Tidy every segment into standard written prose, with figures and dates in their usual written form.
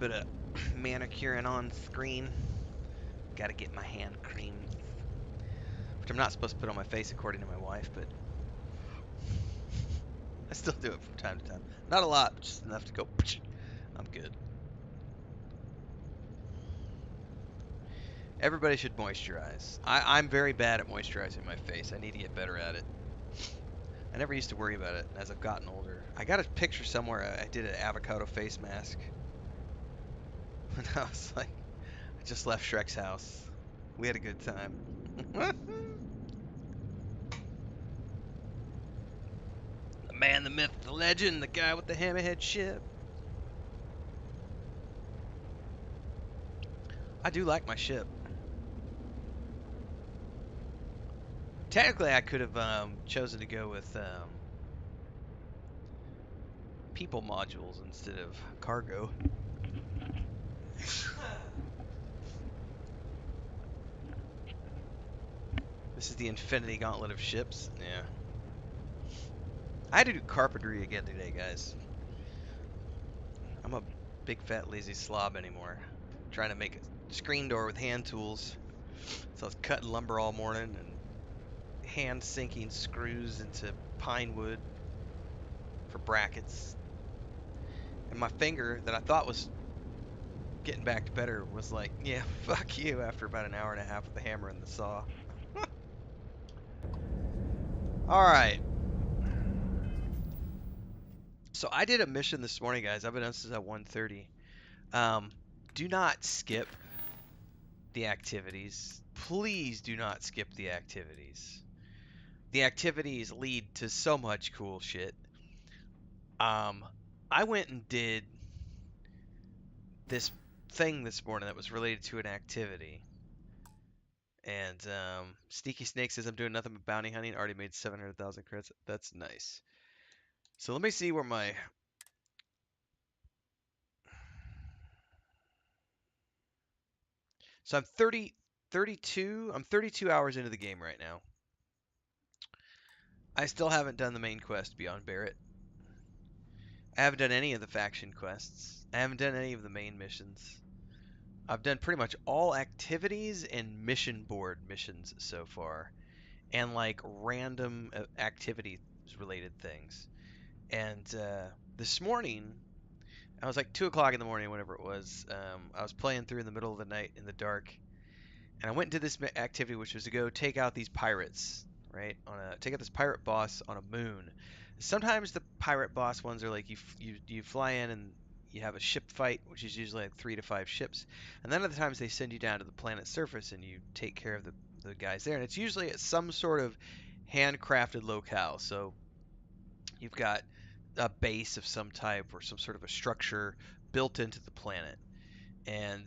bit of manicuring on screen. Gotta get my hand cream, which I'm not supposed to put on my face according to my wife, but I still do it from time to time. Not a lot, but just enough to go, I'm good. Everybody should moisturize. I'm very bad at moisturizing my face. I need to get better at it. I never used to worry about it as I've gotten older. I got a picture somewhere. I did an avocado face mask. And I was like, I just left Shrek's house. We had a good time. The man, the myth, the legend, the guy with the hammerhead ship. I do like my ship. Technically, I could have chosen to go with people modules instead of cargo. This is the Infinity Gauntlet of ships. Yeah. I had to do carpentry again today, guys. I'm a big fat lazy slob anymore. I'm trying to make a screen door with hand tools. So I was cutting lumber all morning and hand sinking screws into pine wood for brackets. And my finger that I thought was getting back to better was like, yeah, fuck you, after about an hour and a half with the hammer and the saw. Alright. So I did a mission this morning, guys. I've been on since at 1:30. Do not skip the activities. Please do not skip the activities. The activities lead to so much cool shit. I went and did this thing this morning that was related to an activity. And Sneaky Snake says I'm doing nothing but bounty hunting. Already made 700,000 credits. That's nice. So let me see where my... So I'm 32 hours into the game right now. I still haven't done the main quest beyond Barrett. I haven't done any of the faction quests. I haven't done any of the main missions. I've done pretty much all activities and mission board missions so far. And like random activities related things. And this morning, I was like 2 o'clock in the morning, whatever it was. I was playing through in the middle of the night in the dark. And I went into this activity, which was to go take out these pirates, right? Take out this pirate boss on a moon. Sometimes the pirate boss ones are like you fly in and you have a ship fight, which is usually like 3 to 5 ships, and then other times they send you down to the planet's surface and you take care of the guys there, and it's usually at some sort of handcrafted locale. So you've got a base of some type or some sort of a structure built into the planet, and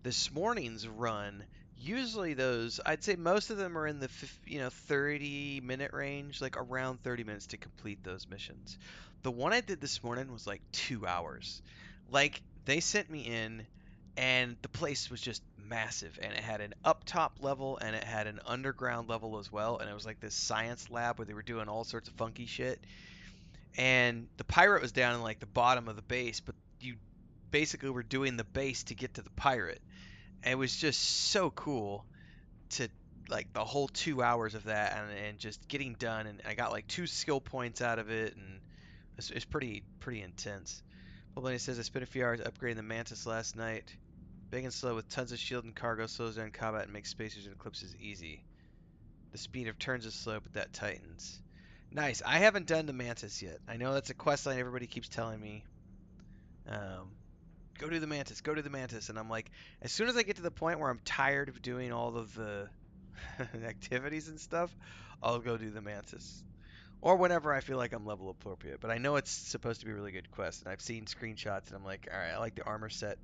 this morning's run, usually those, I'd say most of them are in the 30-minute range, like around 30 minutes to complete those missions. The one I did this morning was like 2 hours. Like they sent me in and the place was just massive, and it had an up top level and it had an underground level as well, and it was like this science lab where they were doing all sorts of funky shit. And the pirate was down in like the bottom of the base, but you basically were doing the base to get to the pirate. It was just so cool to like the whole 2 hours of that, and just getting done, and I got like 2 skill points out of it, and it's pretty intense. Paulini says I spent a few hours upgrading the Mantis last night. Big and slow with tons of shield and cargo, slows down combat and makes spacers and eclipses easy. The speed of turns is slow, but that tightens. Nice. I haven't done the Mantis yet. I know that's a quest line everybody keeps telling me. Go do the Mantis, go do the Mantis. And I'm like, as soon as I get to the point where I'm tired of doing all of the activities and stuff, I'll go do the Mantis. Or whenever I feel like I'm level appropriate. But I know it's supposed to be a really good quest, and I've seen screenshots, and I'm like, alright, I like the armor set.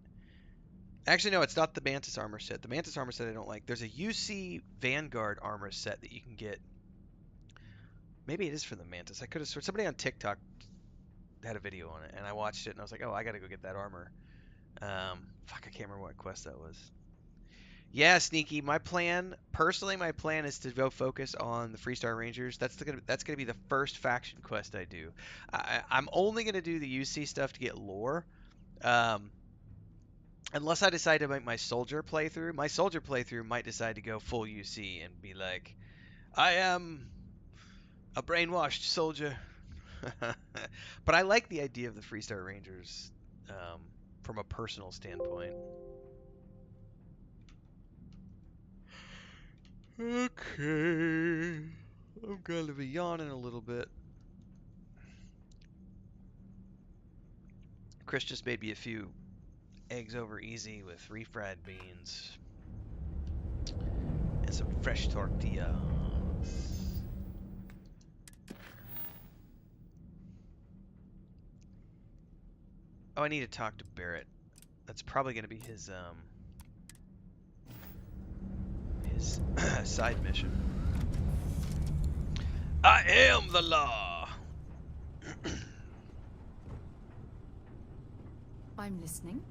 Actually, no, it's not the Mantis armor set. The Mantis armor set I don't like. There's a UC Vanguard armor set that you can get. Maybe it is for the Mantis. I could have sworn somebody on TikTok had a video on it, and I watched it, and I was like, oh, I gotta go get that armor. Fuck, I can't remember what quest that was. Yeah, Sneaky. Personally, my plan is to go focus on the Freestar Rangers. That's gonna be the first faction quest I do. I'm only gonna do the UC stuff to get lore. Um, unless I decide to make my soldier playthrough might decide to go full UC and be like, I am a brainwashed soldier. But I like the idea of the Freestar Rangers from a personal standpoint. Okay. I'm going to be yawning a little bit. Chris just made me a few eggs over easy with refried beans and some fresh tortillas. Oh, I need to talk to Barrett. That's probably going to be his side mission. I am the law. I'm listening.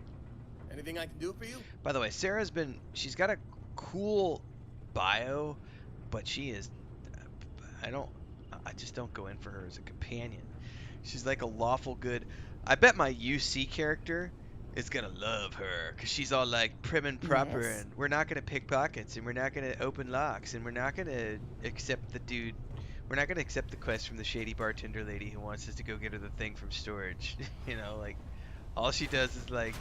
Anything I can do for you? By the way, she's got a cool bio, but she is, I just don't go in for her as a companion. She's like a lawful good. I bet my UC character is gonna love her, because she's all like prim and proper, Yes. and we're not gonna pick pockets, and we're not gonna open locks, and we're not gonna accept we're not gonna accept the quest from the shady bartender lady who wants us to go get her the thing from storage. You know, like, all she does is like,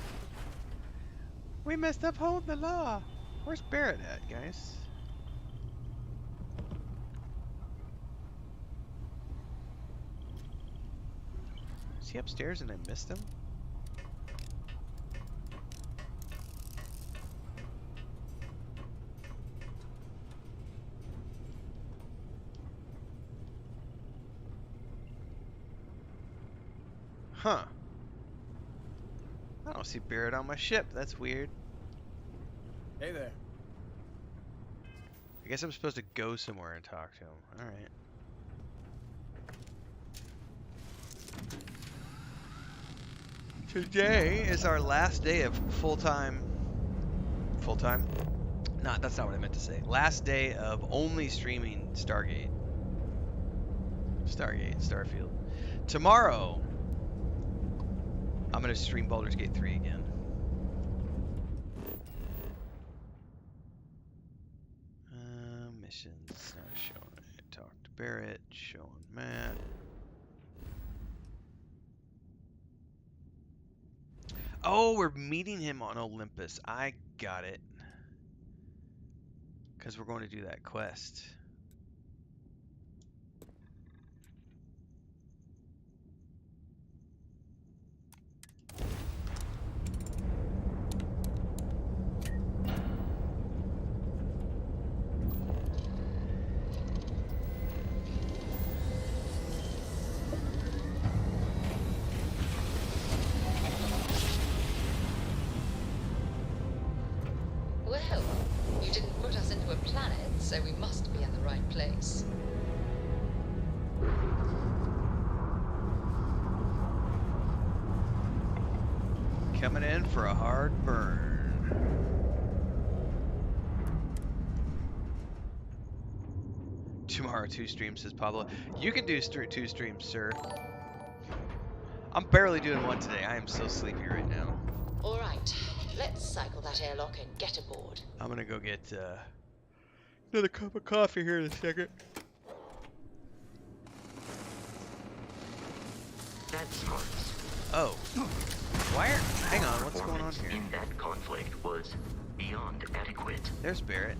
we must uphold the law. Where's Barrett at, guys? Is he upstairs and I missed him? Huh. I don't see Barrett on my ship. That's weird. Hey there. I guess I'm supposed to go somewhere and talk to him. Alright. Today is our last day of full-time... Full-time? Nah, that's not what I meant to say. Last day of only streaming Starfield. Tomorrow, I'm going to stream Baldur's Gate 3 again. Missions, not showing it. Talk to Barrett, showing Matt. Oh, we're meeting him on Olympus. I got it. Because we're going to do that quest. Well, you didn't put us into a planet, so we must be in the right place. Coming in for a hard burn. Tomorrow 2 streams, says Pablo. You can do 2 streams, sir. I'm barely doing 1 today. I am so sleepy right now. All right, let's cycle that airlock and get aboard. I'm gonna go get another cup of coffee here in a second. That's smart. Oh. Hang on, what's going on Performance here? in that conflict was beyond adequate. There's Barrett.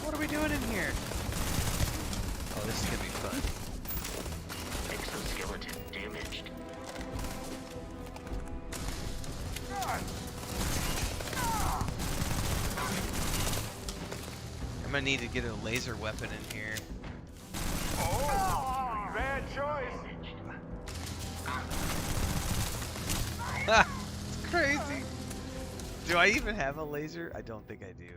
What are we doing in here? Oh, this is gonna be fun. Exoskeleton damaged. I'm gonna need to get a laser weapon in here. Oh, bad choice. It's crazy. Do I even have a laser? I don't think I do.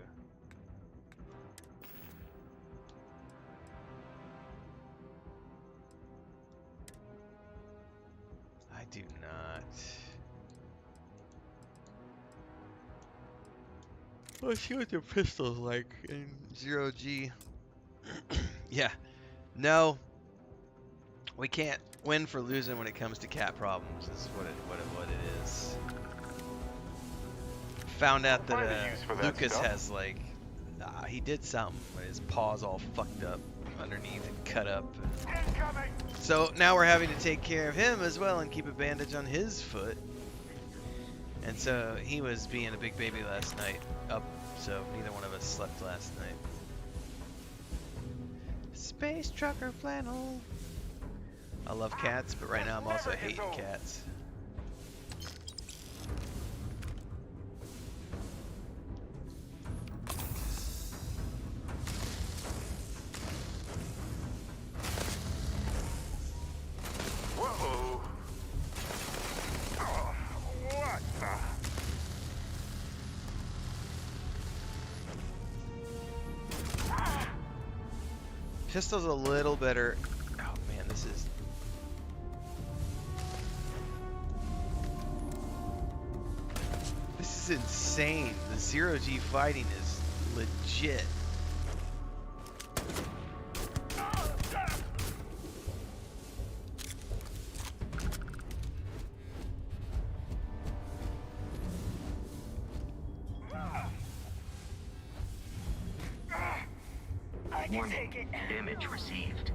I do not. Let's see what the pistol's like in 0G. Yeah. No. We can't win for losing when it comes to cat problems. Is what it is. Found out that Find a use for that Lucas stuff. has like he did something. His paw's all fucked up underneath and cut up. Incoming! So now we're having to take care of him as well and keep a bandage on his foot. And so he was being a big baby last night. Up, so neither one of us slept last night. Space trucker flannel. I love cats, but right now I'm also hating cats. Whoa! Oh, what the? Pistol's a little better. Oh man, this is. This is insane. The zero-G fighting is legit. Warning. Damage received.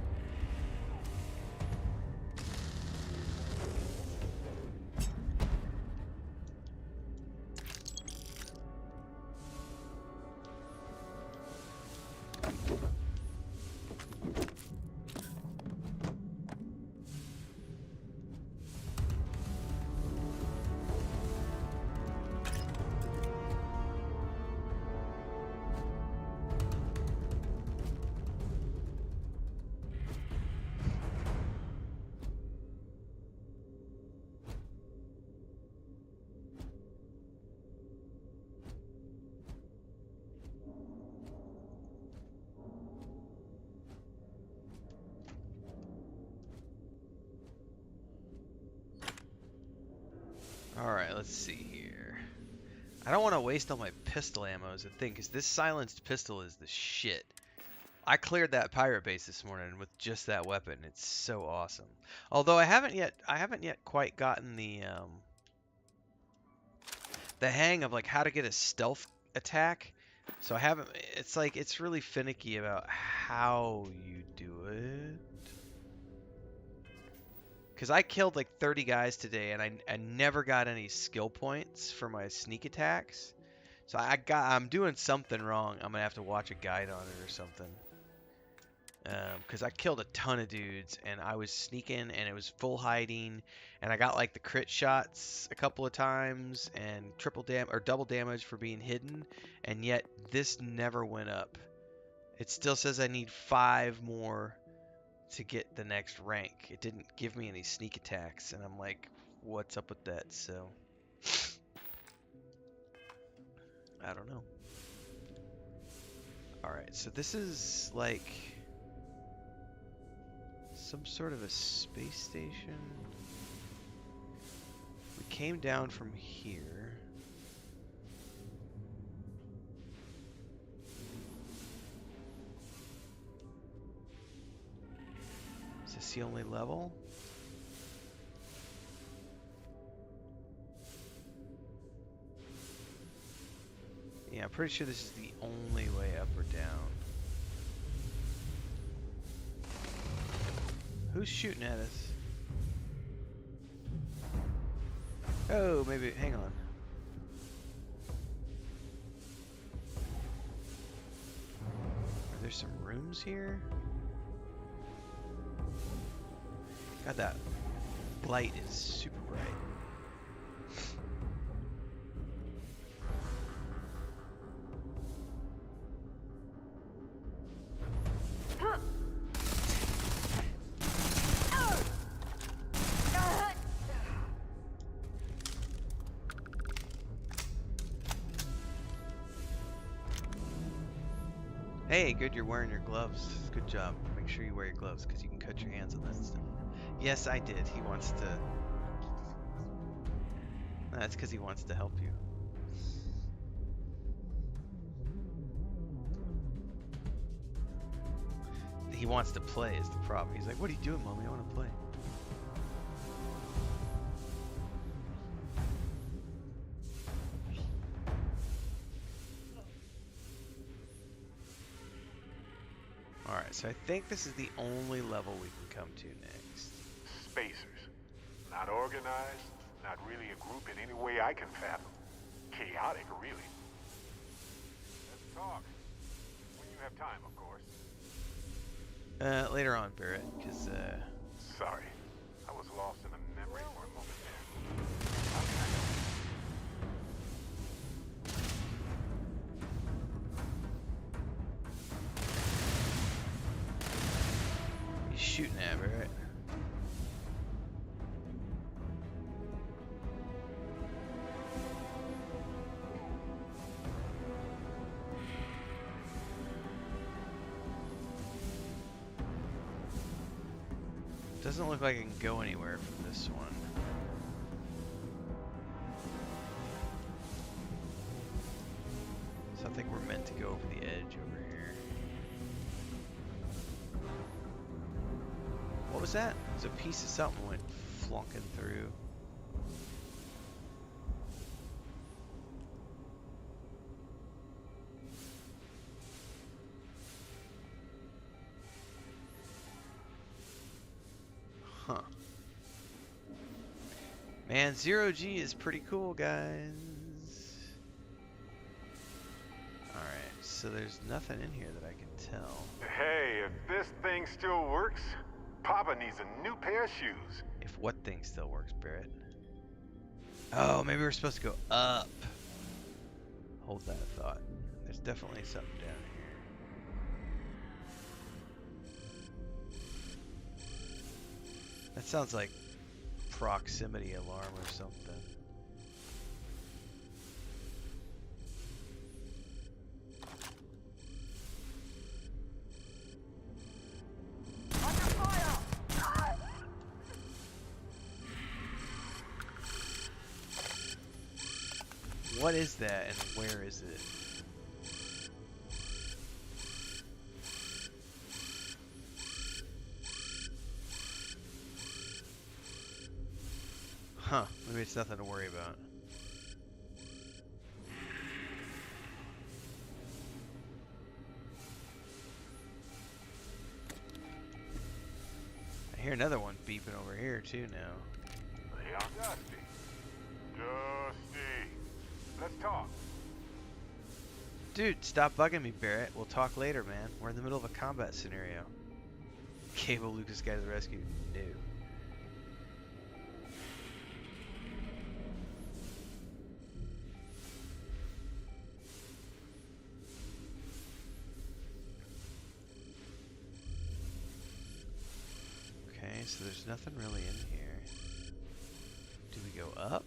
Alright, let's see here. I don't want to waste all my pistol ammo is the thing, because this silenced pistol is the shit. I cleared that pirate base this morning with just that weapon. It's so awesome. Although I haven't yet quite gotten the hang of like how to get a stealth attack. So I haven't. It's like it's really finicky about how you do it. Because I killed like 30 guys today, and I never got any skill points for my sneak attacks. So I'm doing something wrong. I'm gonna have to watch a guide on it or something. Because I killed a ton of dudes, and I was sneaking, and it was full hiding, and I got like the crit shots a couple of times, and double damage for being hidden, and yet this never went up. It still says I need 5 more to get the next rank. It didn't give me any sneak attacks, and I'm like, what's up with that? So I don't know. Alright, so this is like some sort of a space station. We came down from here. Is this the only level? Yeah, I'm pretty sure this is the only way up or down. Who's shooting at us? Oh, maybe, hang on. Are there some rooms here? God, that light is super bright. Hey, good, you're wearing your gloves. Good job. Make sure you wear your gloves, because you can cut your hands on that stuff. Yes, I did. He wants to... That's because he wants to help you. he wants to play is the problem. He's like, what are you doing, mommy? I want to play. Alright, so I think this is the only level we can come to next. Spacers. Not organized, not really a group in any way I can fathom. Chaotic, really. Let's talk. When you have time, of course. Later on, Barrett, because, Sorry. I was lost in a memory for a moment he's shooting at Barrett. Doesn't look like I can go anywhere from this one. So I think we're meant to go over the edge over here. What was that? It was a piece of something went flunking through. Huh. Man, 0G is pretty cool, guys. Alright, so there's nothing in here that I can tell. Hey, if this thing still works, Papa needs a new pair of shoes. If what thing still works, Barrett? Oh, maybe we're supposed to go up. Hold that thought. There's definitely something down here. That sounds like proximity alarm or something. What is that and where is it? Huh, maybe it's nothing to worry about. I hear another one beeping over here too now. They are Dusty. Dusty. Let's talk. Dude, stop bugging me, Barrett. We'll talk later, man. We're in the middle of a combat scenario. Cable Lucas guy to the rescue. No. Okay, so there's nothing really in here. Do we go up?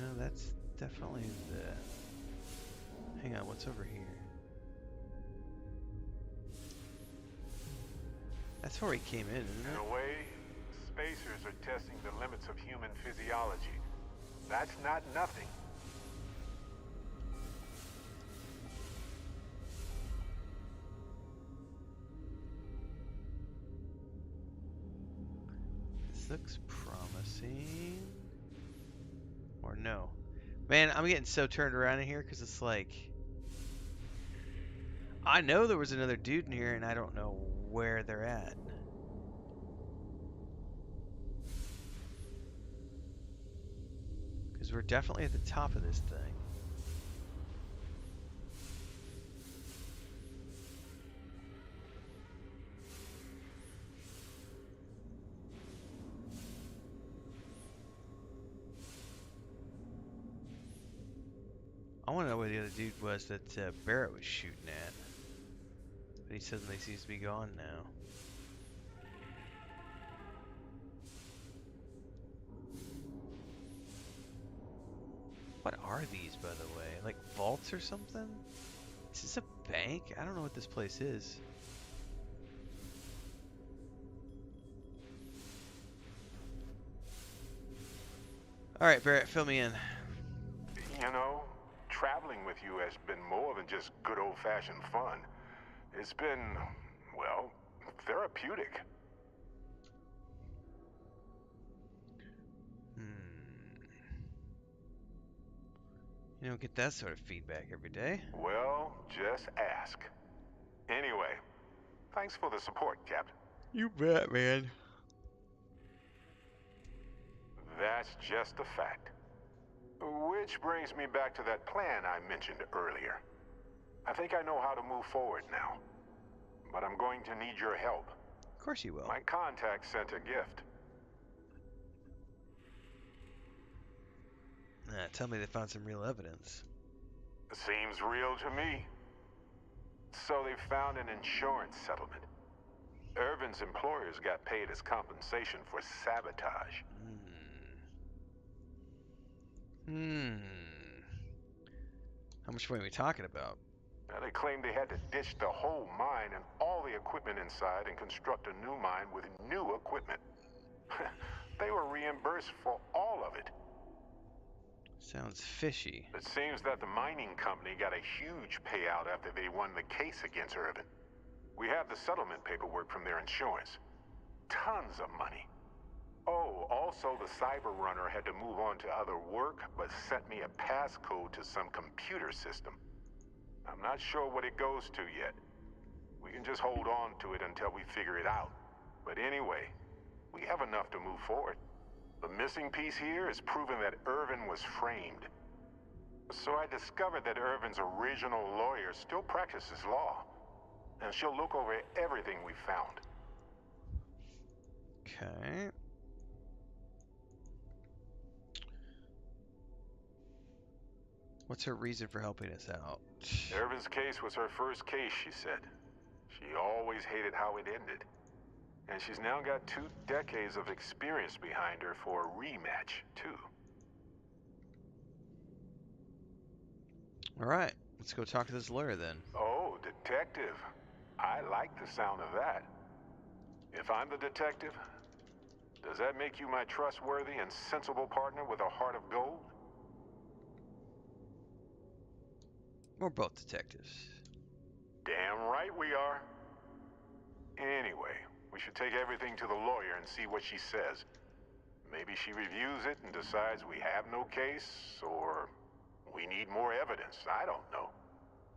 No, that's definitely the... Hang on, what's over here? That's where he came in, isn't In it? a way, spacers are testing the limits of human physiology. That's not nothing. This looks promising. Or no. Man, I'm getting so turned around in here because it's like... I know there was another dude in here and I don't know where they're at. Because we're definitely at the top of this thing. I want to know where the other dude was that Barrett was shooting at. But he suddenly seems to be gone now. What are these, by the way? Like vaults or something? Is this a bank? I don't know what this place is. Alright, Barrett, fill me in. You know, traveling with you has been more than just good old-fashioned fun. It's been, well, therapeutic. You don't get that sort of feedback every day. Well, just ask. Anyway, thanks for the support, Captain. You bet, man. That's just a fact. Which brings me back to that plan I mentioned earlier. I think I know how to move forward now. But I'm going to need your help. Of course you will. My contact sent a gift. Tell me they found some real evidence. Seems real to me. So they found an insurance settlement. Irvin's employers got paid as compensation for sabotage. How much money are we talking about? Now, they claimed they had to ditch the whole mine and all the equipment inside and construct a new mine with new equipment. They were reimbursed for all of it. Sounds fishy. It seems that the mining company got a huge payout after they won the case against Irvin. We have the settlement paperwork from their insurance. Tons of money. Oh, also the cyber runner had to move on to other work, but sent me a passcode to some computer system. I'm not sure what it goes to yet. We can just hold on to it until we figure it out. But anyway, we have enough to move forward. The missing piece here is proving that Irvin was framed. So I discovered that Irvin's original lawyer still practices law. And she'll look over everything we found. Okay. What's her reason for helping us out? Irvin's case was her first case, she said. She always hated how it ended. And she's now got 2 decades of experience behind her for a rematch, too. Alright, let's go talk to this lawyer then. Oh, detective. I like the sound of that. If I'm the detective, does that make you my trustworthy and sensible partner with a heart of gold? We're both detectives. Damn right we are. Anyway, we should take everything to the lawyer and see what she says. Maybe she reviews it and decides we have no case, or we need more evidence. I don't know.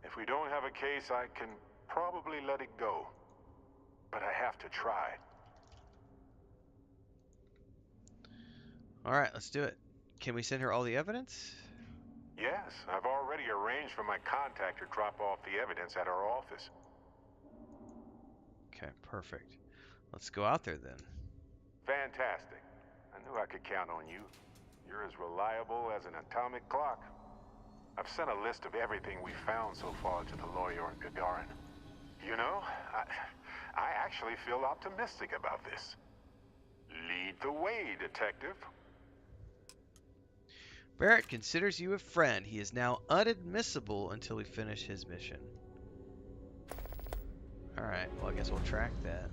If we don't have a case, I can probably let it go. But I have to try. Alright, let's do it. Can we send her all the evidence? Yes, I've already arranged for my contact to drop off the evidence at our office. Okay, perfect. Let's go out there then. Fantastic. I knew I could count on you. You're as reliable as an atomic clock. I've sent a list of everything we found so far to the lawyer in Gagarin. You know, I actually feel optimistic about this. Lead the way, detective. Barrett considers you a friend. He is now unadmissible until we finish his mission. Alright, well I guess we'll track that.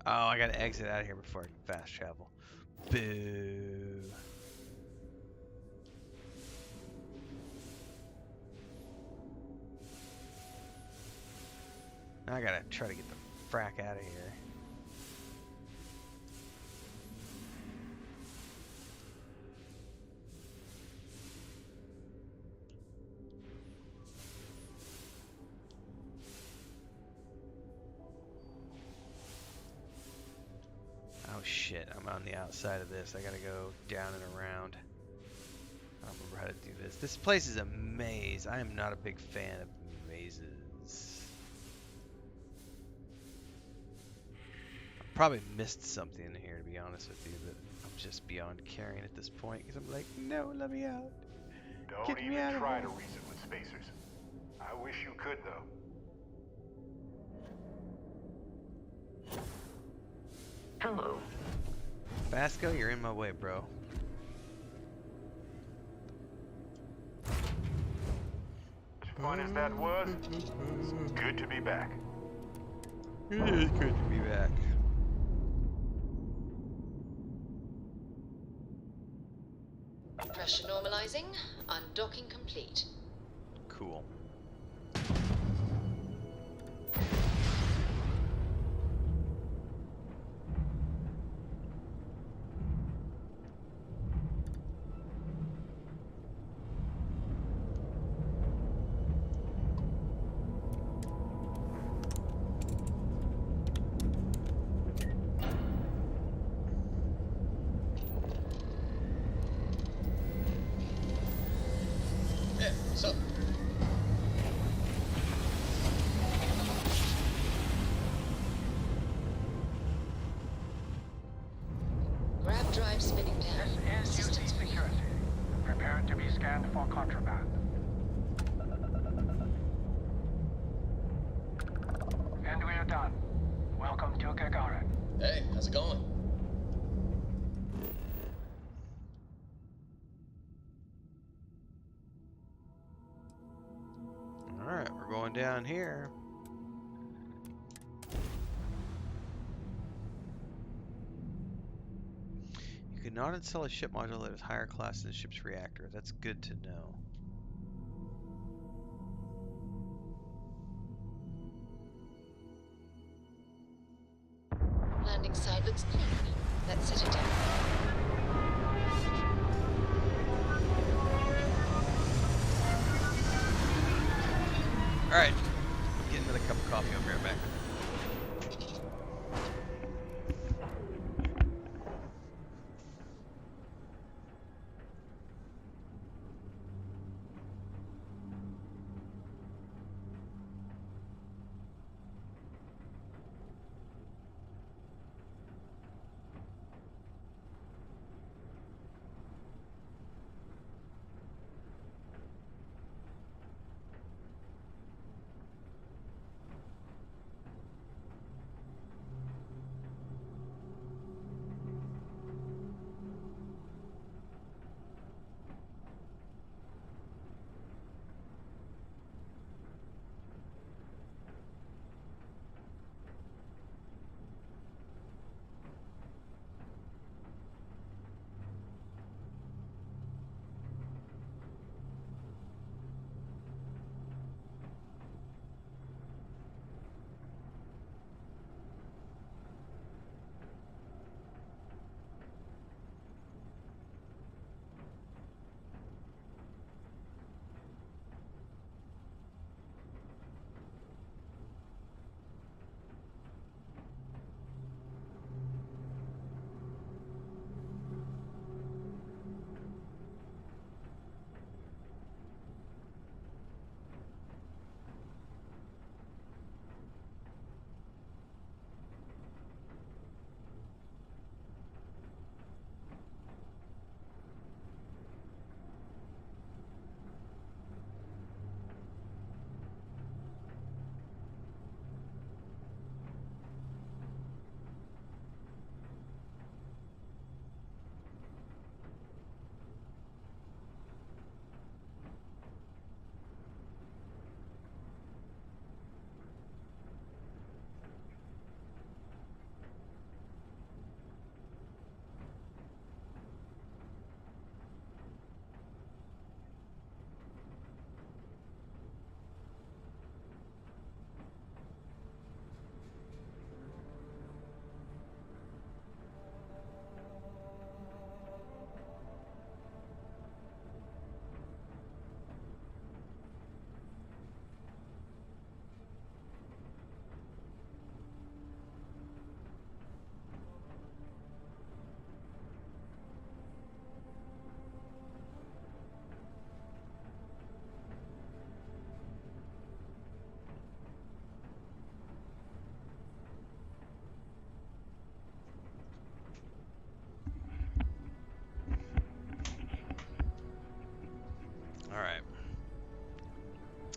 Oh, I gotta exit out of here before I can fast travel. Boo. Now I gotta try to get the frack out of here. Oh shit, I'm on the outside of this. I gotta go down and around. I don't remember how to do this. This place is a maze. I am not a big fan of mazes. I probably missed something in here, to be honest with you, but I'm just beyond caring at this point because I'm like, no, let me out. Don't Get me even out of try here. to reason with spacers. I wish you could, though. Hello. Vasco, you're in my way, bro. As fun as that was, it's good to be back. It is good to be back. Pressure normalizing. Undocking complete. Cool. Hey, what's up? Grab drive spinning down. This is Systems UC green. security. Prepare to be scanned for contraband. And we are done. Welcome to Gagarin. Hey, how's it going? Alright, we're going down here. You cannot install a ship module that is higher class than the ship's reactor. That's good to know. Landing side looks clean. Let's set it down. Alright, I'm getting another cup of coffee. I'll be right back.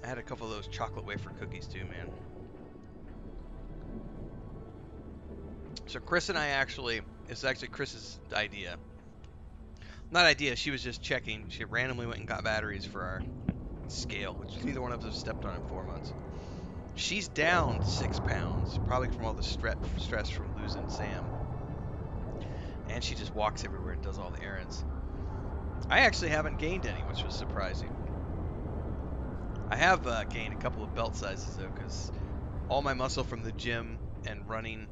I had a couple of those chocolate wafer cookies too, man. So Chris and I actually, it's actually Chris's idea. Not idea, she was just checking. She randomly went and got batteries for our scale, which neither one of us have stepped on in 4 months. She's down 6 pounds, probably from all the stress from losing Sam. And she just walks everywhere and does all the errands. I actually haven't gained any, which was surprising. I have gained a couple of belt sizes though, because all my muscle from the gym and running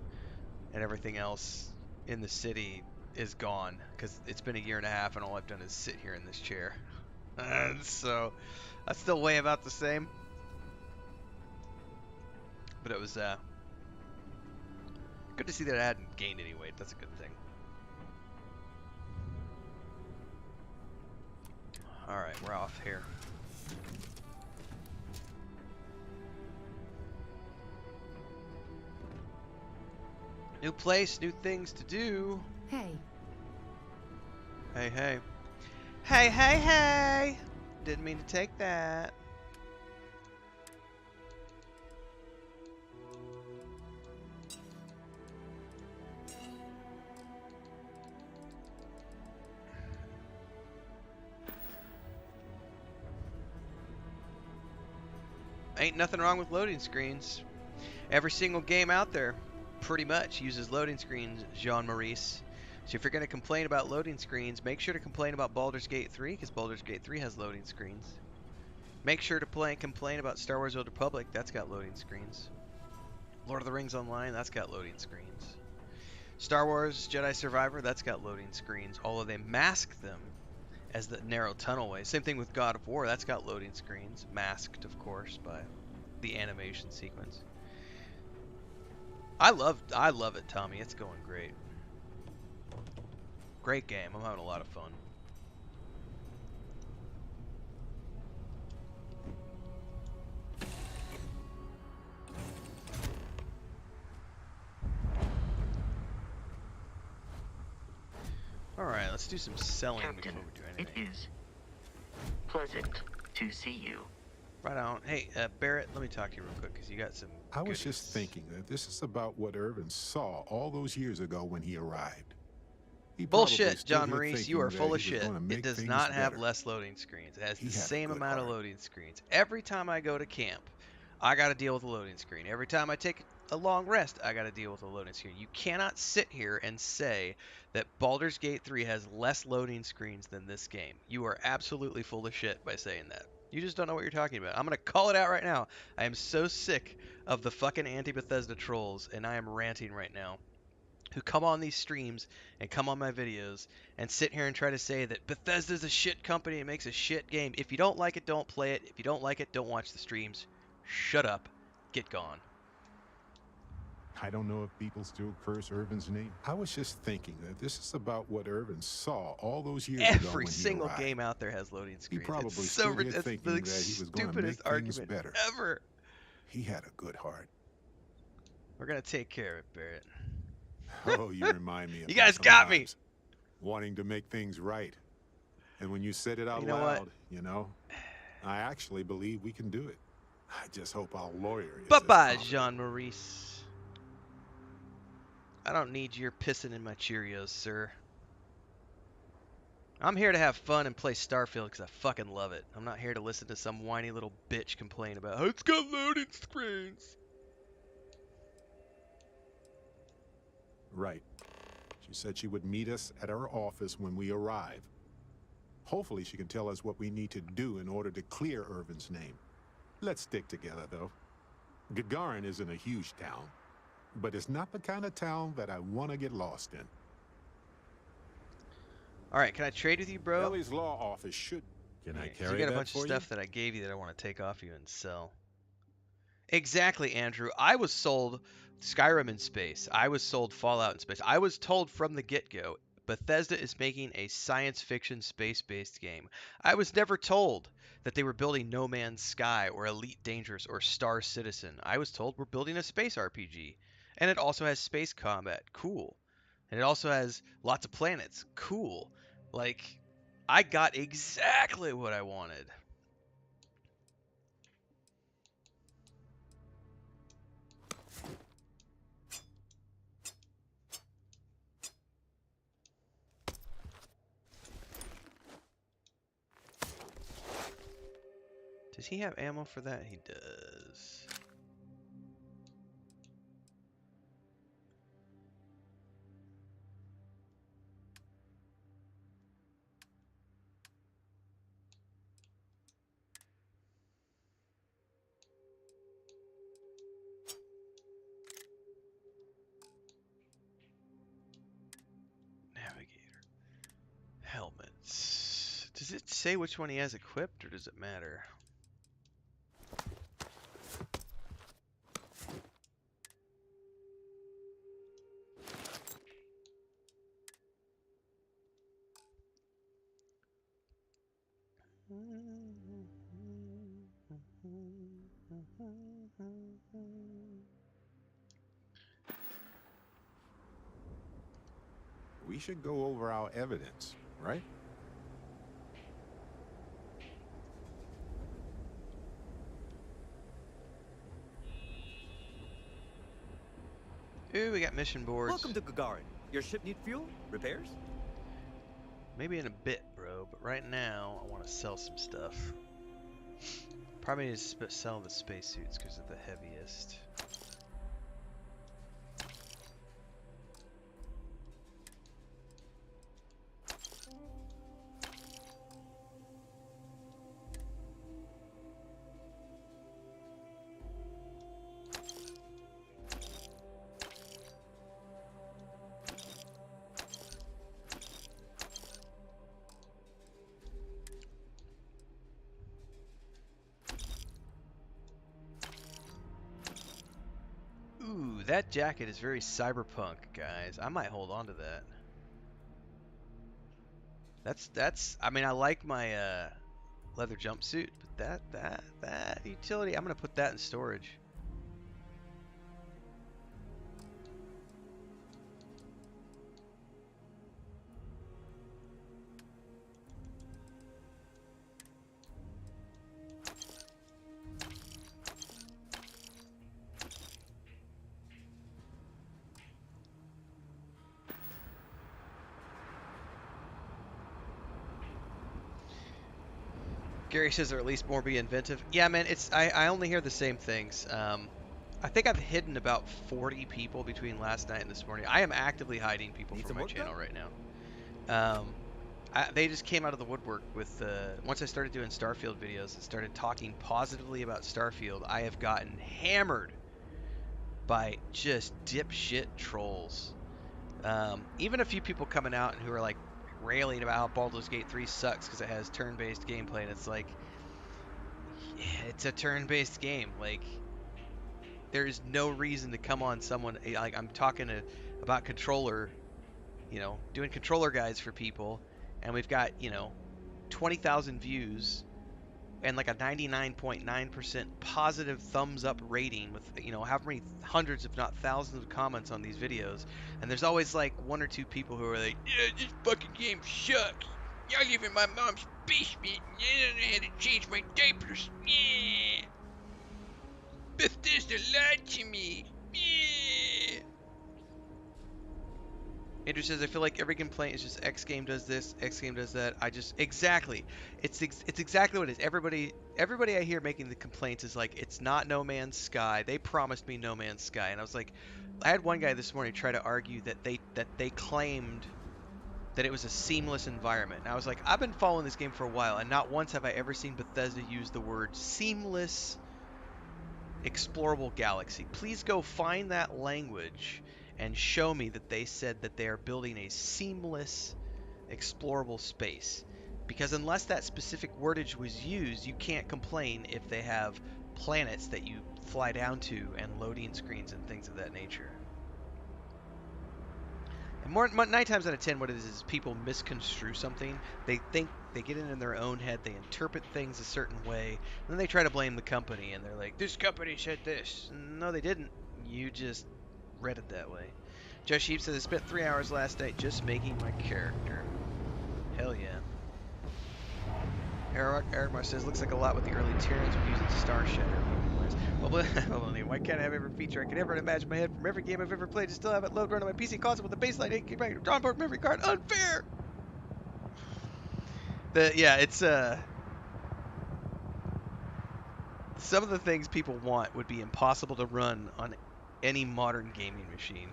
and everything else in the city is gone, because it's been a year and a half and all I've done is sit here in this chair. And so I still weigh about the same, but it was good to see that I hadn't gained any weight. That's a good thing. Alright, we're off here. New place, new things to do. Hey. Hey, hey. Hey, hey, hey! Didn't mean to take that. Ain't nothing wrong with loading screens. Every single game out there pretty much uses loading screens, Jean-Maurice. So if you're going to complain about loading screens, make sure to complain about Baldur's Gate 3, because Baldur's Gate 3 has loading screens. Make sure to complain about Star Wars Old Republic, that's got loading screens. Lord of the Rings Online, that's got loading screens. Star Wars Jedi Survivor, that's got loading screens, although they mask them as the narrow tunnelway. Same thing with God of War, that's got loading screens, masked of course by the animation sequence. I love it, Tommy. It's going great. Great game. I'm having a lot of fun. All right, let's do some selling Captain, before we do it anything. is pleasant to see you. Right on. Hey, Barrett, let me talk to you real quick because you got some. I was goodies. just thinking that this is about what Irvin saw all those years ago when he arrived. He probably Bullshit, stood John here Maurice. You thinking are that full of he was shit. gonna make It does things not have better. less loading screens. It has He the had a same good amount of heart. loading screens. Every time I go to camp, I got to deal with a loading screen. Every time I take a long rest, I got to deal with a loading screen. You cannot sit here and say that Baldur's Gate 3 has less loading screens than this game. You are absolutely full of shit by saying that. You just don't know what you're talking about. I'm going to call it out right now. I am so sick of the fucking anti-Bethesda trolls, and I am ranting right now, who come on these streams and come on my videos and sit here and try to say that Bethesda's a shit company and makes a shit game. If you don't like it, don't play it. If you don't like it, don't watch the streams. Shut up. Get gone. I don't know if people still curse Irvin's name. I was just thinking that this is about what Irvin saw all those years ago Every when single he arrived. game out there has loading He screens. probably It's so stood here it's thinking the that he was going to make stupidest things argument better. ever. He had a good heart. We're gonna take care of it, Barrett. Oh, you remind me of You that guys got me. sometimes, wanting to make things right. And when you said it out You know what? loud, you know, I actually believe we can do it. I just hope our lawyer is Bye-bye, as confident. Jean-Maurice. I don't need your pissing in my Cheerios, sir. I'm here to have fun and play Starfield because I fucking love it. I'm not here to listen to some whiny little bitch complain about how it's got loading screens. Right. She said she would meet us at our office when we arrive. Hopefully she can tell us what we need to do in order to clear Irvin's name. Let's stick together, though. Gagarin isn't a huge town, but it's not the kind of town that I want to get lost in. All right, can I trade with you, bro? Ellie's law office should... Can I Yeah, 'cause carry you got that a bunch for of you? stuff that I gave you that I want to take off you and sell. Exactly, Andrew. I was sold Skyrim in space. I was sold Fallout in space. I was told from the get-go, Bethesda is making a science fiction space-based game. I was never told that they were building No Man's Sky or Elite Dangerous or Star Citizen. I was told we're building a space RPG. And it also has space combat. Cool. And it also has lots of planets. Cool. Like, I got exactly what I wanted. Does he have ammo for that? He does. Navigator. Helmets. Does it say which one he has equipped, or does it matter? We should go over our evidence, right? Ooh, we got mission boards. Welcome to Gagarin. Your ship need fuel? Repairs? Maybe in a bit, bro, but right now I want to sell some stuff. Probably need to sell the spacesuits because they're the heaviest. Ooh, that jacket is very cyberpunk, guys. I might hold on to that. That's I mean, I like my leather jumpsuit, but that utility, I'm gonna put that in storage. Gary says, or at least more be inventive. Yeah, man, it's I only hear the same things. I think I've hidden about 40 people between last night and this morning. I am actively hiding people Need from some my work channel done? right now. They just came out of the woodwork with once I started doing Starfield videos and started talking positively about Starfield. I have gotten hammered by just dipshit trolls. Even a few people coming out and who are like railing about how Baldur's Gate 3 sucks because it has turn-based gameplay, and it's like, yeah, it's a turn-based game. Like, there's no reason to come on someone like I'm talking about controller, doing controller guides for people, and we've got 20,000 views and like a 99.9% positive thumbs up rating with how many hundreds if not thousands of comments on these videos, and there's always like one or two people who are like, yeah, this fucking game sucks, I live in my mom's basement and I don't know how to change my diapers, yeah, Bethesda lied to me, yeah. Andrew says, I feel like every complaint is just X game does this, X game does that. Exactly. It's exactly what it is. Everybody I hear making the complaints is like, it's not No Man's Sky. They promised me No Man's Sky. And I was like, I had one guy this morning try to argue that they claimed that it was a seamless environment. And I was like, I've been following this game for a while, and not once have I ever seen Bethesda use the word seamless explorable galaxy. Please go find that language and show me that they said that they are building a seamless explorable space, because unless that specific wordage was used, you can't complain if they have planets that you fly down to and loading screens and things of that nature. And 9 times out of 10 what it is people misconstrue something. They think, they get it in their own head, they interpret things a certain way, and then they try to blame the company, and they're like, this company said this. No, they didn't. You just read it that way. Joe Sheep says, I spent 3 hours last night just making my character. Hell yeah. Eric Mar says, looks like a lot with the early Tyrants were using Star Shatter. Well, why can't I have every feature I could ever imagine in my head from every game I've ever played to still have it load run on my PC console with a baseline 8 GB onboard memory card? Unfair! Yeah, it's some of the things people want would be impossible to run on any modern gaming machine.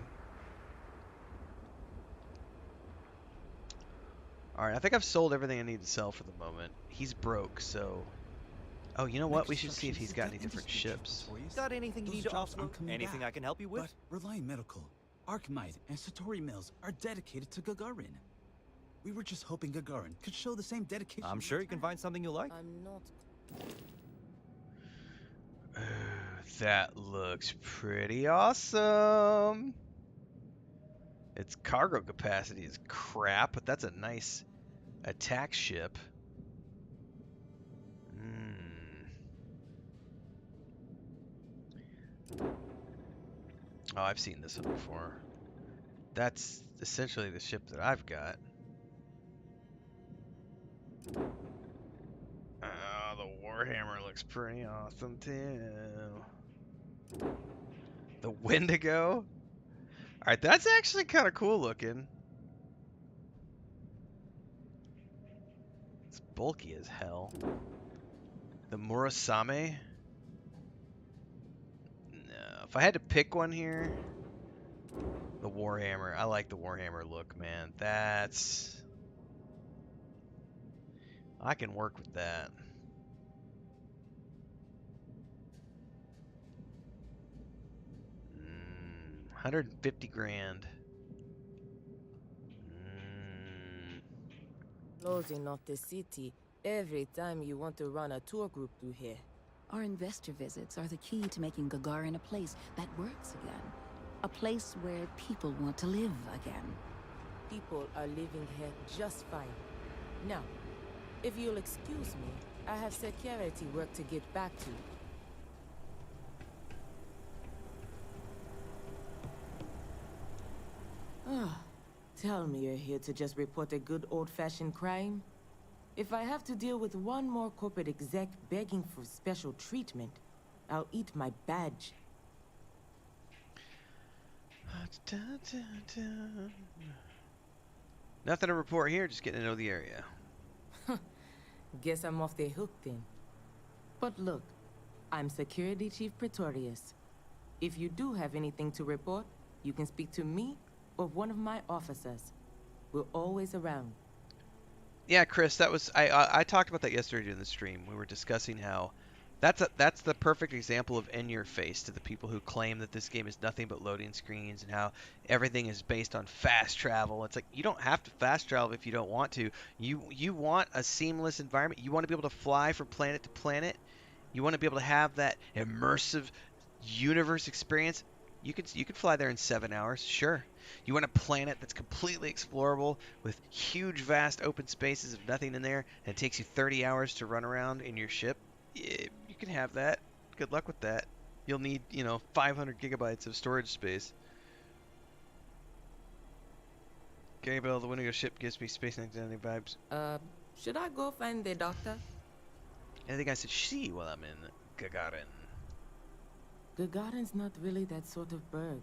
Alright, I think I've sold everything I need to sell for the moment. He's broke, so... Oh, you know what? We should see if he's got any different ships. Got anything you need to offload? Anything I can help you with? But Reliant Medical, Archmite, and Satori Mills are dedicated to Gagarin. We were just hoping Gagarin could show the same dedication. I'm sure you can find something you like. I'm not. That looks pretty awesome. Its cargo capacity is crap, but that's a nice attack ship. Oh, I've seen this one before. That's essentially the ship that I've got. Oh, the Warhammer looks pretty awesome too. The Wendigo? Alright, that's actually kind of cool looking. It's bulky as hell. The Murasame? No. If I had to pick one here, the Warhammer. I like the Warhammer look, man. That's... I can work with that. 150 grand. Closing off the city every time you want to run a tour group through here. Our investor visits are the key to making Gagarin a place that works again. A place where people want to live again. People are living here just fine. Now, if you'll excuse me, I have security work to get back to. Ah, tell me you're here to just report a good old-fashioned crime? If I have to deal with one more corporate exec begging for special treatment, I'll eat my badge. Nothing to report here, just getting to know the area. Guess I'm off the hook then. But look, I'm Security Chief Pretorius. If you do have anything to report, you can speak to me or one of my officers. We're always around. Yeah, Chris, that was I talked about that yesterday in the stream. We were discussing how that's the perfect example of in your face to the people who claim that this game is nothing but loading screens and how everything is based on fast travel. It's like you don't have to fast travel if you don't want to. You want a seamless environment. You want to be able to fly from planet to planet. You want to be able to have that immersive universe experience. You could fly there in 7 hours, sure. You want a planet that's completely explorable with huge, vast open spaces of nothing in there, and it takes you 30 hours to run around in your ship. Yeah, you can have that. Good luck with that. You'll need, 500 gigabytes of storage space. Gary Bell, the Wendigo ship gives me space anxiety vibes. Should I go find the doctor? I think I said she while I'm in Gagarin. Gagarin's not really that sort of burg.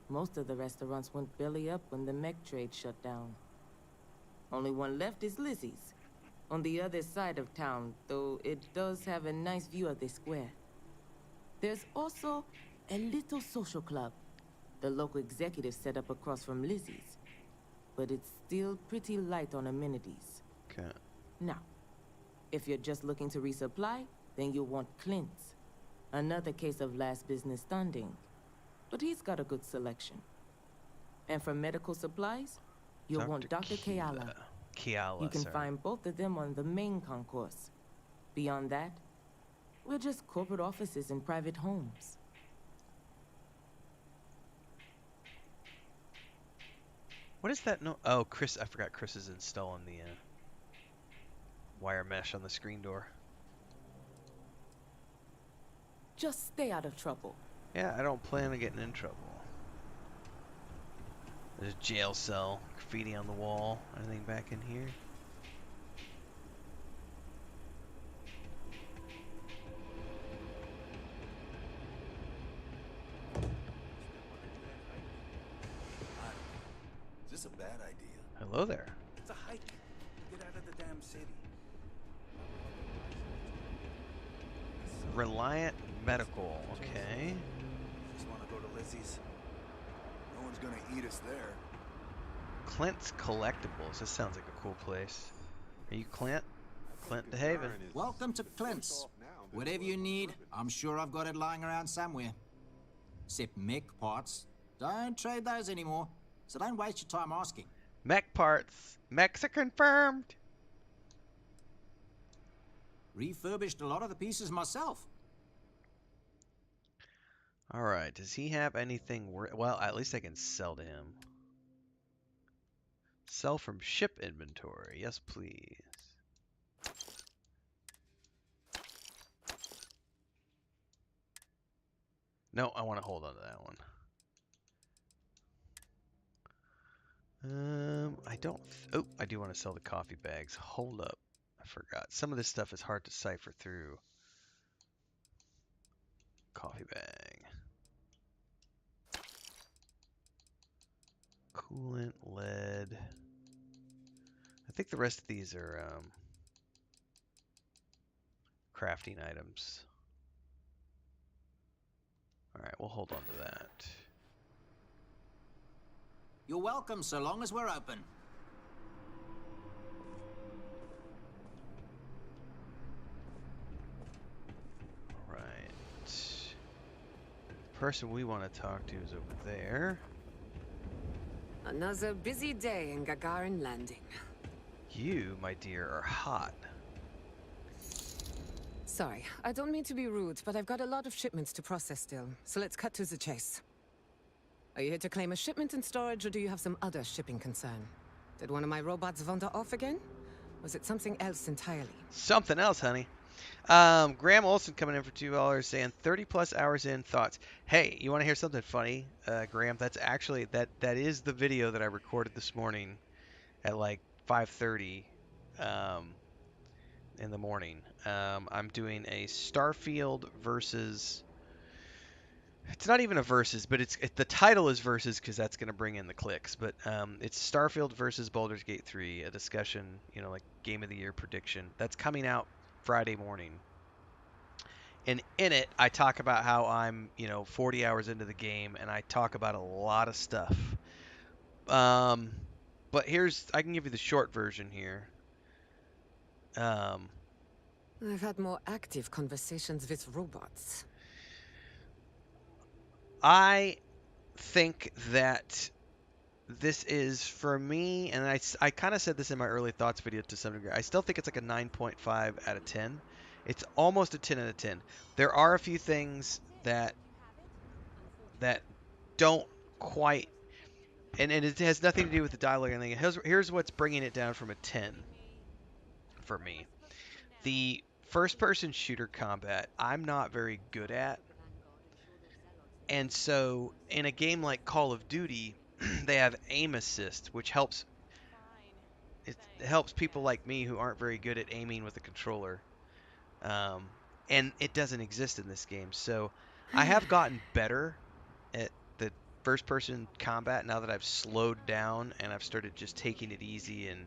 Most of the restaurants went belly up when the mech trade shut down. Only one left is Lizzie's, on the other side of town, though it does have a nice view of the square. There's also a little social club the local executive set up across from Lizzie's, but it's still pretty light on amenities. Okay. Now, if you're just looking to resupply, then you'll want Clint's. Another case of last business standing. But he's got a good selection. And for medical supplies, you'll want Dr. Keala. Keala, You can sorry. find both of them on the main concourse. Beyond that, we're just corporate offices and private homes. What is that? No. Oh, Chris. I forgot Chris is installing the wire mesh on the screen door. Just stay out of trouble. Yeah, I don't plan on getting in trouble. There's a jail cell, graffiti on the wall. Anything back in here? Is this a bad idea? Hello there. It's a hike. Get out of the damn city. Reliant Medical. Okay. Just want to go to Lizzie's. No one's gonna eat us there. Clint's Collectibles. This sounds like a cool place. Are you Clint? Clint DeHaven. Welcome to Clint's. Whatever you need, I'm sure I've got it lying around somewhere. Except mech parts. Don't trade those anymore, so don't waste your time asking. Mech parts. Mechs are confirmed. Refurbished a lot of the pieces myself. Alright, does he have anything worth... Well, at least I can sell to him. Sell from ship inventory. Yes, please. No, I want to hold on to that one. I don't... Oh, I do want to sell the coffee bags. Hold up. I forgot. Some of this stuff is hard to cipher through. Coffee bag. Coolant, lead. I think the rest of these are crafting items. Alright, we'll hold on to that. You're welcome so long as we're open. Alright. The person we want to talk to is over there. Another busy day in Gagarin Landing. You, my dear, are hot. Sorry, I don't mean to be rude, but I've got a lot of shipments to process still, so let's cut to the chase. Are you here to claim a shipment in storage, or do you have some other shipping concern? Did one of my robots wander off again? Was it something else entirely? Something else, honey. Graham Olson coming in for $2 saying 30 plus hours in, thoughts. Hey, you want to hear something funny, Graham? That's actually that is the video that I recorded this morning at like 5:30 in the morning. I'm doing a Starfield versus... It's not even a versus, but the title is versus because that's going to bring in the clicks. But it's Starfield versus Baldur's Gate 3, a discussion, you know, like Game of the Year prediction. That's coming out Friday morning. And in it, I talk about how I'm, 40 hours into the game, and I talk about a lot of stuff. But I can give you the short version here. I've had more active conversations with robots. I think that this is, for me, and I kind of said this in my early thoughts video to some degree, I still think it's like a 9.5 out of 10. It's almost a 10 out of 10. There are a few things that don't quite, and it has nothing to do with the dialogue or anything. Here's what's bringing it down from a 10 for me. The first-person shooter combat, I'm not very good at. And so, in a game like Call of Duty, they have aim assist, which helps. It helps people like me who aren't very good at aiming with a controller. And it doesn't exist in this game. So, I have gotten better at the first-person combat now that I've slowed down and I've started just taking it easy and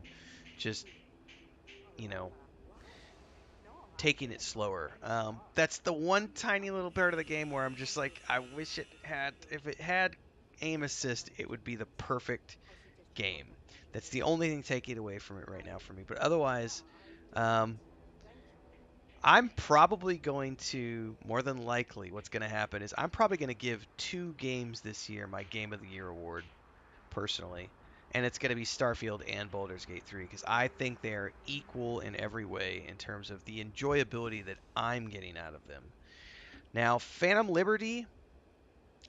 just, taking it slower. That's the one tiny little part of the game where I'm just like, I wish if it had aim assist, it would be the perfect game. That's the only thing taking it away from it right now for me. But otherwise, I'm probably going to, more than likely, what's going to happen is I'm probably going to give 2 games this year my Game of the Year award, personally. And it's going to be Starfield and Baldur's Gate 3 because I think they are equal in every way in terms of the enjoyability that I'm getting out of them. Now, Phantom Liberty,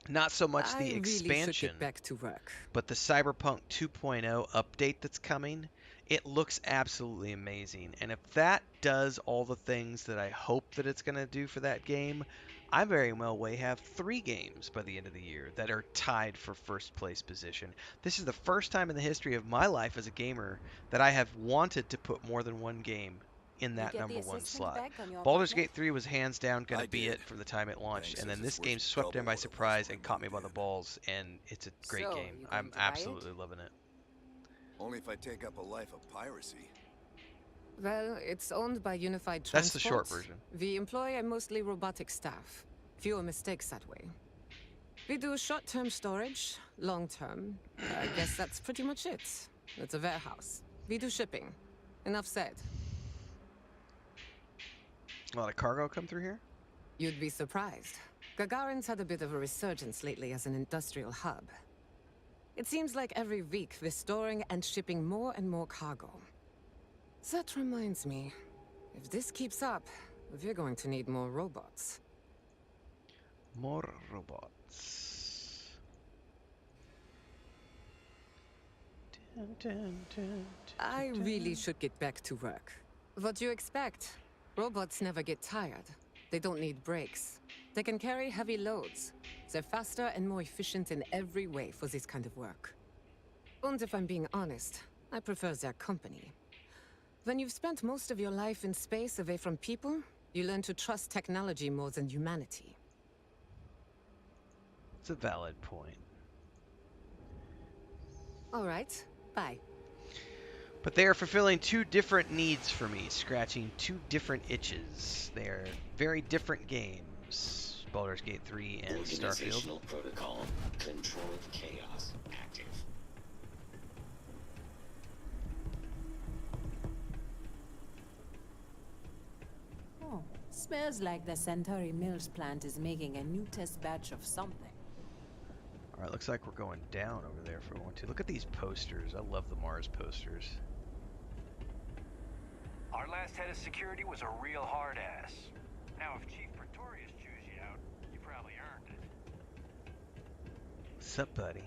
not so much the expansion, get back to work. but the Cyberpunk 2.0 update that's coming. It looks absolutely amazing. And if that does all the things that I hope that it's going to do for that game, I very well may have 3 games by the end of the year that are tied for first place position. This is the first time in the history of my life as a gamer that I have wanted to put more than one game in that number 1 slot. Baldur's Gate 3 was hands down going to be it from the time it launched, and then this game swept in by surprise and caught me by the balls, and it's a great game. I'm absolutely loving it. Only if I take up a life of piracy. Well, it's owned by Unified Transport. That's the short version. We employ a mostly robotic staff. Fewer mistakes that way. We do short-term storage, long-term. I guess that's pretty much it. It's a warehouse. We do shipping. Enough said. A lot of cargo come through here? You'd be surprised. Gagarin's had a bit of a resurgence lately as an industrial hub. It seems like every week we're storing and shipping more and more cargo. That reminds me, if this keeps up, we're going to need more robots. More robots. Dun, dun, dun, I really should get back to work. What do you expect? Robots never get tired. They don't need breaks. They can carry heavy loads. They're faster and more efficient in every way for this kind of work. And if I'm being honest, I prefer their company. When you've spent most of your life in space away from people, you learn to trust technology more than humanity. It's a valid point. All right, bye. But they are fulfilling two different needs for me, scratching two different itches. They are very different games. Baldur's Gate 3 and Starfield. Organizational protocol, controlled chaos, active. Oh, smells like the Centauri Mills plant is making a new test batch of something. Alright, looks like we're going down over there if we want to. Look at these posters. I love the Mars posters. Our last head of security was a real hard ass. Now, if Chief Pretorius chews you out, you probably earned it. What's up, buddy?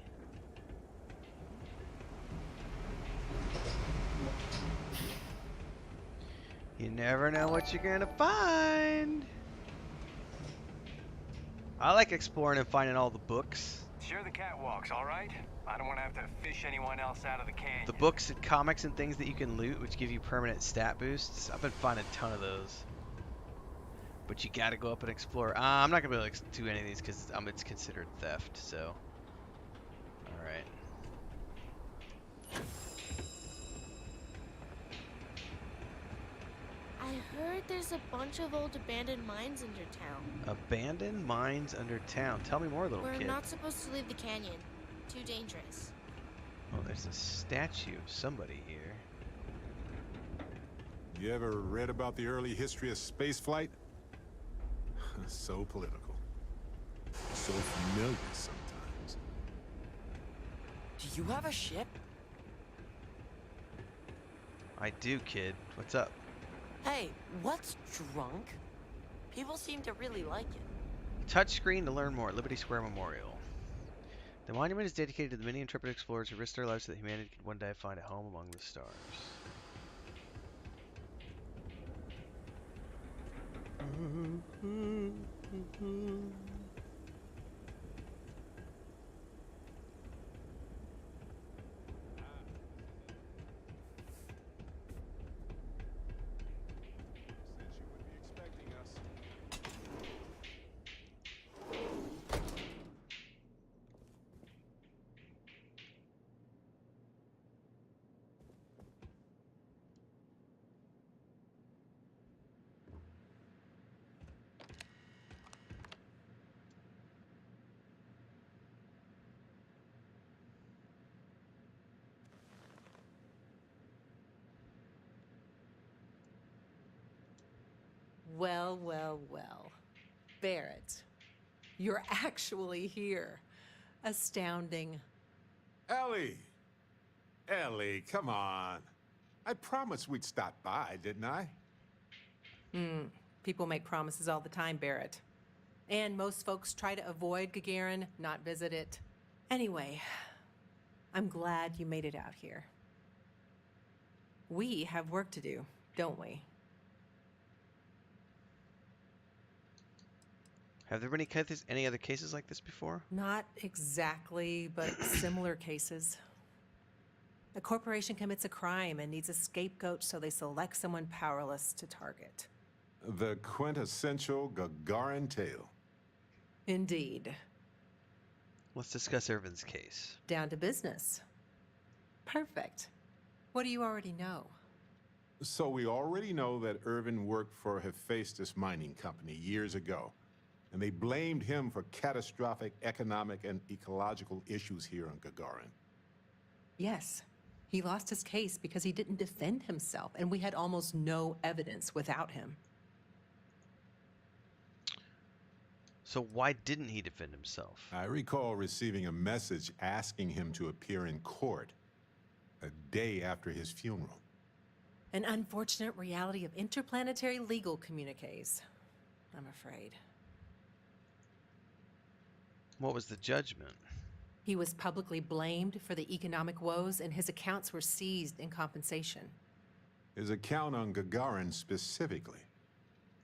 You never know what you're gonna find. I like exploring and finding all the books. Share the catwalks, all right? I don't want to have to fish anyone else out of the canyon. The books and comics and things that you can loot, which give you permanent stat boosts. I've been finding a ton of those. But you gotta go up and explore. I'm not gonna be able to do any of these because it's considered theft, so. Alright. I heard there's a bunch of old abandoned mines under town. Abandoned mines under town. Tell me more, little We're kid. not supposed to leave the canyon. Too dangerous. Oh, there's a statue of somebody here. You ever read about the early history of spaceflight? So political. So familiar sometimes. Do you have a ship? I do, kid. What's up? Hey, what's drunk? People seem to really like it. Touchscreen to learn more. Liberty Square Memorial. The monument is dedicated to the many intrepid explorers who risked their lives so that humanity could one day find a home among the stars. Well, well, well. Barrett, you're actually here. Astounding. Ellie! Ellie, come on. I promised we'd stop by, didn't I? People make promises all the time, Barrett. And most folks try to avoid Gagarin, not visit it. Anyway, I'm glad you made it out here. We have work to do, don't we? Have there been any other cases like this before? Not exactly, but similar cases. A corporation commits a crime and needs a scapegoat, so they select someone powerless to target. The quintessential Gagarin tale. Indeed. Let's discuss Irvin's case. Down to business. Perfect. What do you already know? So we already know that Irvin worked for Hephaestus Mining Company years ago, and they blamed him for catastrophic economic and ecological issues here on Gagarin. Yes. He lost his case because he didn't defend himself, and we had almost no evidence without him. So why didn't he defend himself? I recall receiving a message asking him to appear in court a day after his funeral. An unfortunate reality of interplanetary legal communiques, I'm afraid. What was the judgment? He was publicly blamed for the economic woes, and his accounts were seized in compensation. His account on Gagarin specifically.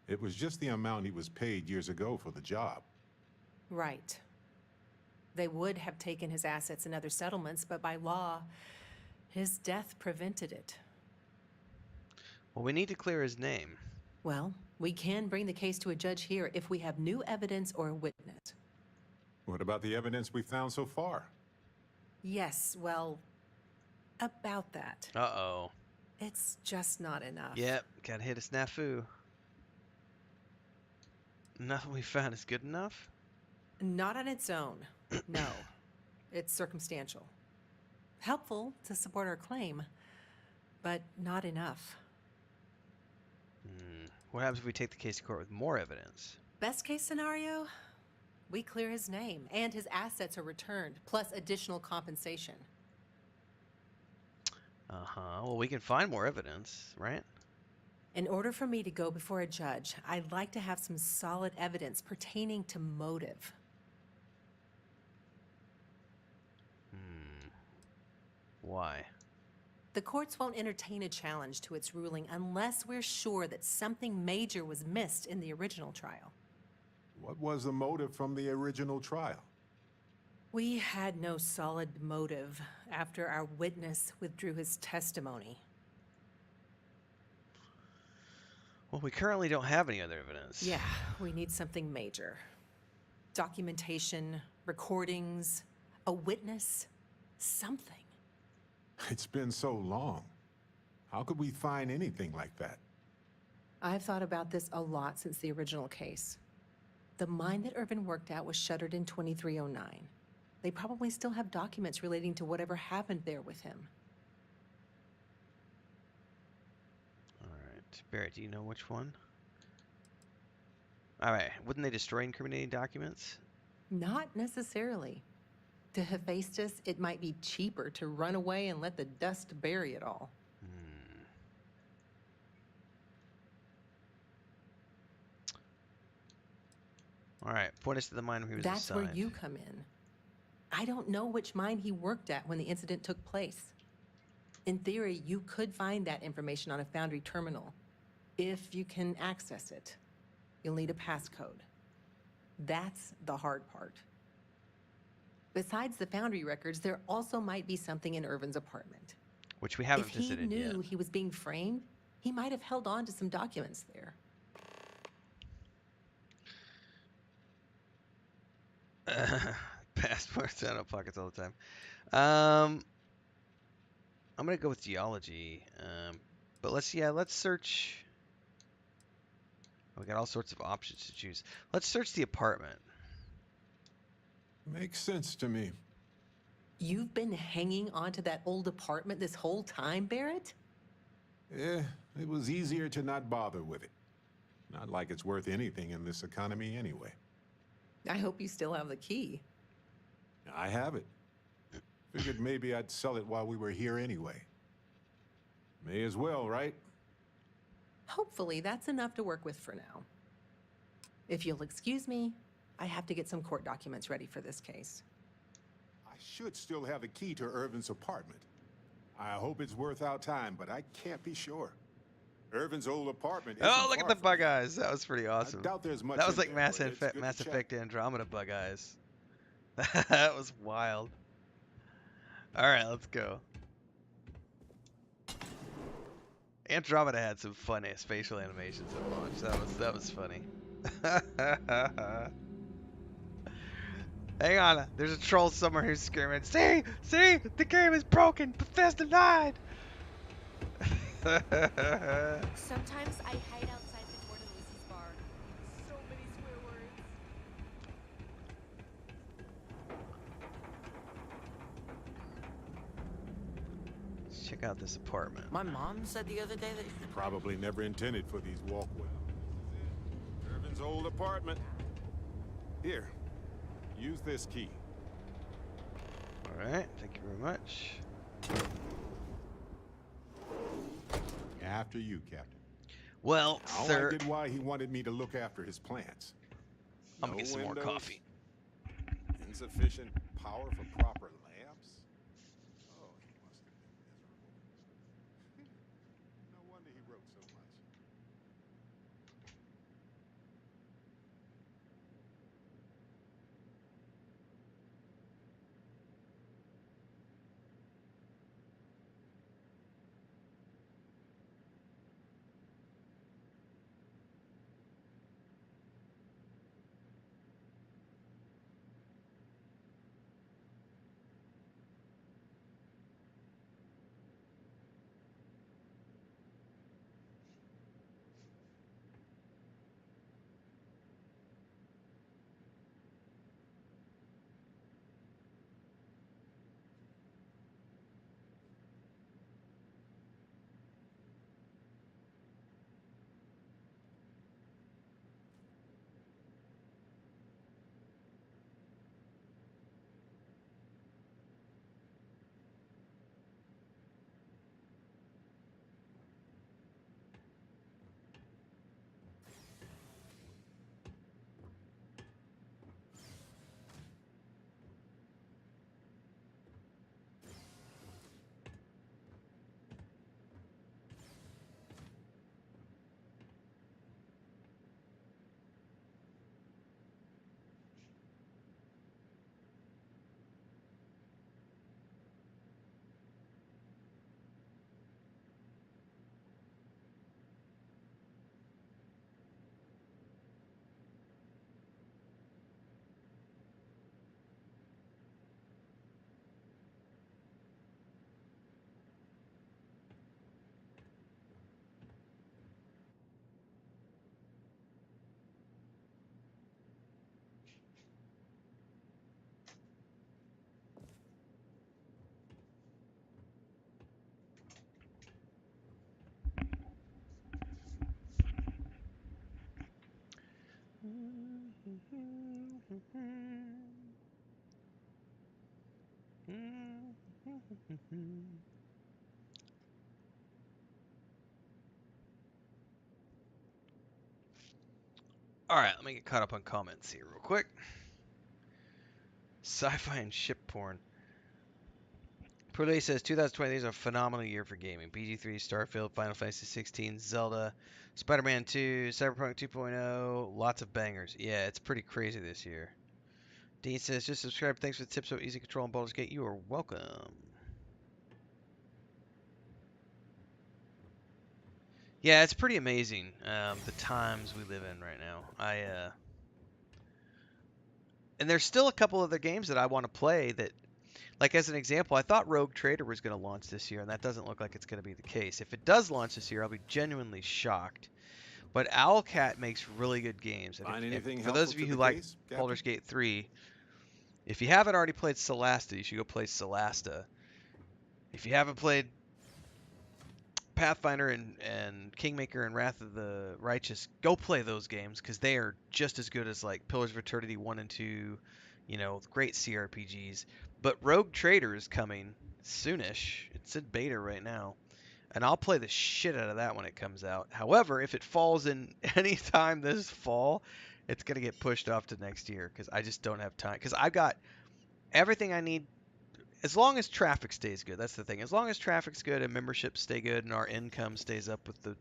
It was just the amount he was paid years ago for the job. Right. They would have taken his assets and other settlements, but by law, his death prevented it. Well, we need to clear his name. Well, we can bring the case to a judge here if we have new evidence or a witness. What about the evidence we found so far? Yes, well, about that. Uh-oh. It's just not enough. Yep, gotta hit a snafu. Nothing we found is good enough? Not on its own, no. It's circumstantial. Helpful to support our claim, but not enough. What happens if we take the case to court with more evidence? Best case scenario, we clear his name and his assets are returned, plus additional compensation. Uh-huh. Well, we can find more evidence, right? In order for me to go before a judge, I'd like to have some solid evidence pertaining to motive. Why? The courts won't entertain a challenge to its ruling unless we're sure that something major was missed in the original trial. What was the motive from the original trial? We had no solid motive after our witness withdrew his testimony. Well, we currently don't have any other evidence. Yeah, we need something major. Documentation, recordings, a witness, something. It's been so long. How could we find anything like that? I've thought about this a lot since the original case. The mine that Irvin worked at was shuttered in 2309. They probably still have documents relating to whatever happened there with him. All right. Barrett, do you know which one? All right. Wouldn't they destroy incriminating documents? Not necessarily. To Hephaestus, it might be cheaper to run away and let the dust bury it all. All right, point us to the mine where he was That's assigned. where you come in. I don't know which mine he worked at when the incident took place. In theory, you could find that information on a Foundry terminal, if you can access it. You'll need a passcode. That's the hard part. Besides the Foundry records, there also might be something in Irvin's apartment. Which we haven't visited yet. visited If he yet. knew he was being framed, he might have held on to some documents there. Passports out of pockets all the time. I'm gonna go with geology. But let's search. We got all sorts of options to choose. Let's search the apartment. Makes sense to me. You've been hanging on to that old apartment this whole time, Barrett? Yeah, it was easier to not bother with it. Not like it's worth anything in this economy anyway. I hope you still have the key. I have it. Figured maybe I'd sell it while we were here anyway. May as well, right? Hopefully that's enough to work with for now. If you'll excuse me, I have to get some court documents ready for this case. I should still have the key to Irvin's apartment. I hope it's worth our time, but I can't be sure. Irvin's old apartment isn't Oh, look at far the from bug eyes. That was pretty awesome. I doubt there's much That was in like there, Mass but it's good to check. Effect Andromeda bug eyes. That was wild. All right, let's go. Andromeda had some funny facial animations at launch. That was funny. Hang on, there's a troll somewhere who's screaming, see, the game is broken, Bethesda lied! Sometimes I hide outside the door to Lucy's bar. So many swear words. Let's check out this apartment. My mom said the other day that... Probably never intended for these walkways. Irvin's old apartment. Here, use this key. All right, thank you very much. After you, Captain. Well, now sir, I get why he wanted me to look after his plants. I'm gonna get some more coffee. Insufficient power for proper lamps. Oh, he must have been miserable. No wonder he wrote so much. All right, let me get caught up on comments here real quick. Sci-fi and ship porn. Purley says 2020 is a phenomenal year for gaming. PG-3, Starfield, Final Fantasy 16, Zelda, Spider-Man 2, Cyberpunk 2.0, lots of bangers. Yeah, it's pretty crazy this year. Dean says, just subscribe. Thanks for the tips about easy control on Baldur's Gate. You are welcome. Yeah, it's pretty amazing, the times we live in right now. And there's still a couple other games that I want to play that, like as an example, I thought Rogue Trader was going to launch this year, and that doesn't look like it's going to be the case. If it does launch this year, I'll be genuinely shocked. But Owlcat makes really good games. And for those of you who like Baldur's Gate 3, if you haven't already played Solasta, you should go play Solasta. If you haven't played Pathfinder and Kingmaker and Wrath of the Righteous, go play those games because they are just as good as like Pillars of Eternity 1 and 2, you know, great CRPGs. But Rogue Trader is coming soonish. It's in beta right now. And I'll play the shit out of that when it comes out. However, if it falls in any time this fall, it's going to get pushed off to next year because I just don't have time. Because I've got everything I need. As long as traffic stays good, that's the thing. As long as traffic's good and memberships stay good and our income stays up with the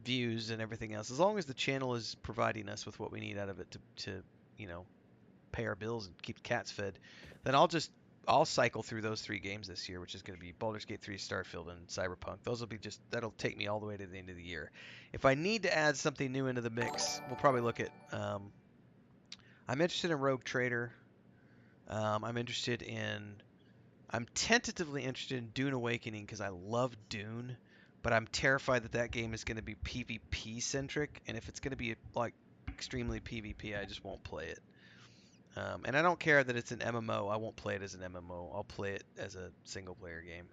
views and everything else, as long as the channel is providing us with what we need out of it to you know, pay our bills and keep the cats fed, then I'll cycle through those 3 games this year, which is going to be Baldur's Gate 3, Starfield, and Cyberpunk. Those will be that'll take me all the way to the end of the year. If I need to add something new into the mix, we'll probably look at. I'm interested in Rogue Trader. I'm tentatively interested in Dune Awakening because I love Dune, but I'm terrified that that game is going to be PvP centric, and if it's going to be like extremely PvP, I just won't play it. And I don't care that it's an MMO. I won't play it as an MMO. I'll play it as a single player game.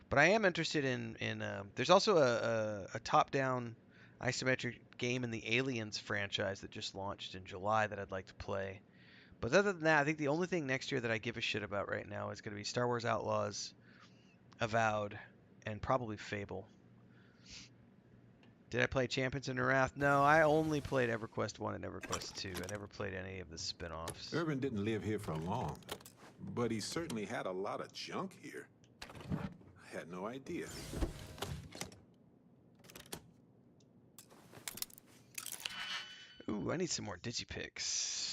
But I am interested in there's also a top-down isometric game in the Aliens franchise that just launched in July that I'd like to play. But other than that, I think the only thing next year that I give a shit about right now is going to be Star Wars Outlaws, Avowed, and probably Fable. Did I play Champions in the Wrath? No, I only played EverQuest 1 and EverQuest 2. I never played any of the spin-offs. Irvin didn't live here for long, but he certainly had a lot of junk here. I had no idea. Ooh, I need some more Digipics.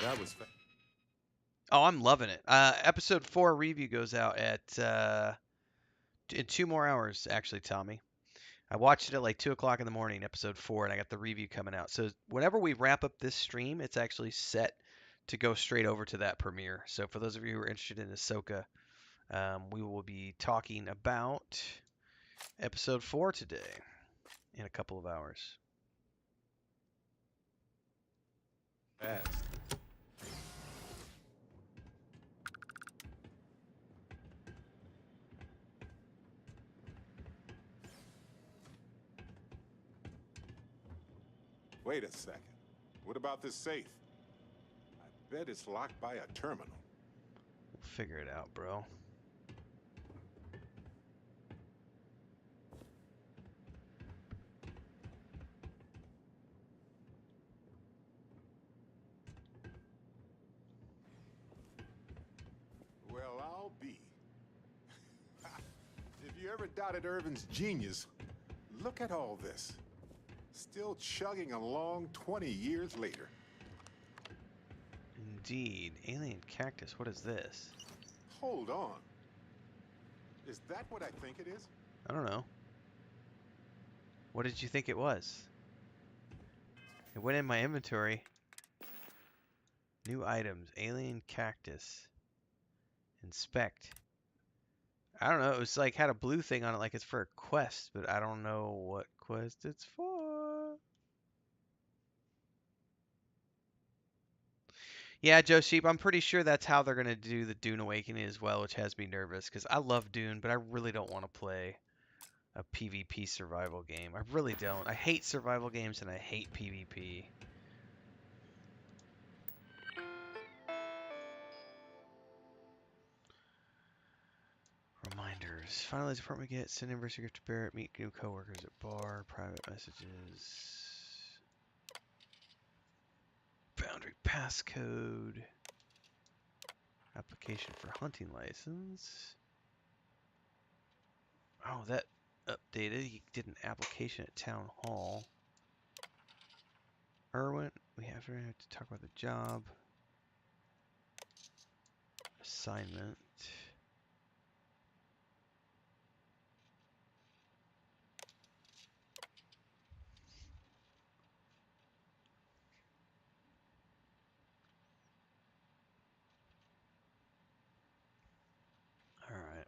That was Oh, I'm loving it. Episode 4 review goes out at in 2 more hours, actually, Tommy. I watched it at like 2 o'clock in the morning, episode 4, and I got the review coming out. So whenever we wrap up this stream, it's actually set to go straight over to that premiere. So for those of you who are interested in Ahsoka, we will be talking about episode 4 today in a couple of hours. fast. Wait a second. What about this safe? I bet it's locked by a terminal. We'll figure it out, bro. Well, I'll be. If you ever doubted Irvin's genius, look at all this. Still chugging along 20 years later. Indeed. Alien cactus, what is this? Hold on. Is that what I think it is? I don't know. What did you think it was? It went in my inventory. New items. Alien cactus. Inspect. I don't know. It was like had a blue thing on it like it's for a quest, but I don't know what quest it's for. Yeah, Joe Sheep, I'm pretty sure that's how they're going to do the Dune Awakening as well, which has me nervous because I love Dune, but I really don't want to play a PvP survival game. I really don't. I hate survival games and I hate PvP. Reminders. Finalize apartment get. Send anniversary gift to Barrett. Meet new coworkers at bar. Private messages. Boundary passcode. Application for hunting license. Oh, that updated. He did an application at town hall. Irwin, we have to talk about the job. Assignment. All right.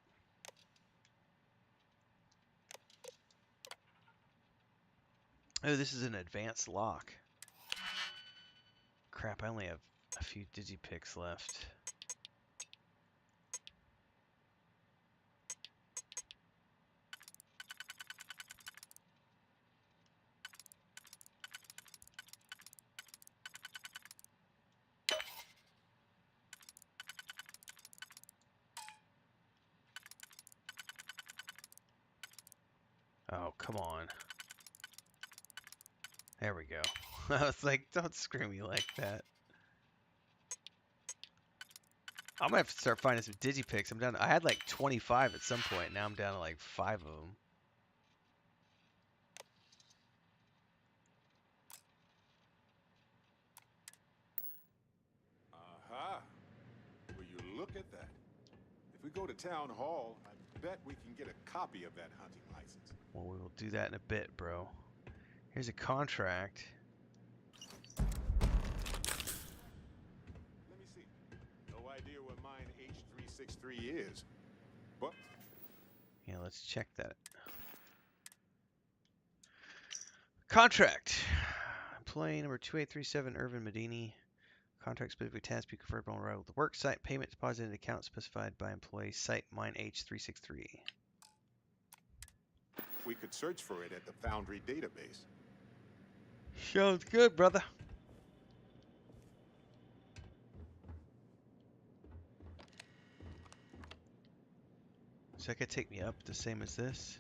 Oh, this is an advanced lock. Crap, I only have a few Digipics left. Oh, come on. There we go. I was like, don't screw me like that. I'm gonna have to start finding some Digipics. I'm down. I had like 25 at some point. Now I'm down to like 5 of them. admit that. If we go to town hall, I bet we can get a copy of that hunting license. Well, we will do that in a bit, bro. Here's a contract. Let me see. No idea what mine H363 is, but... Yeah, let's check that. Contract. Employee number 2837, Irvin Medini. Contract specifically task be conferred upon arrival at the work site. Payment deposited in the account specified by employee site mine H363. We could search for it at the Foundry database. Sounds good, brother. So that could take me up the same as this.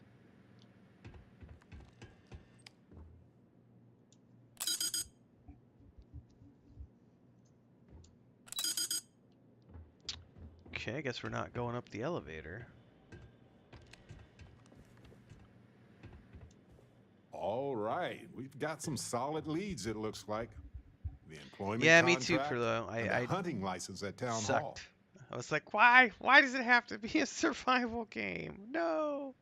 Okay, I guess we're not going up the elevator. All right, we've got some solid leads, it looks like. The employment Yeah, contract, me too, Furlough. and the I hunting license at town sucked. hall. I was like, why? Why does it have to be a survival game? No.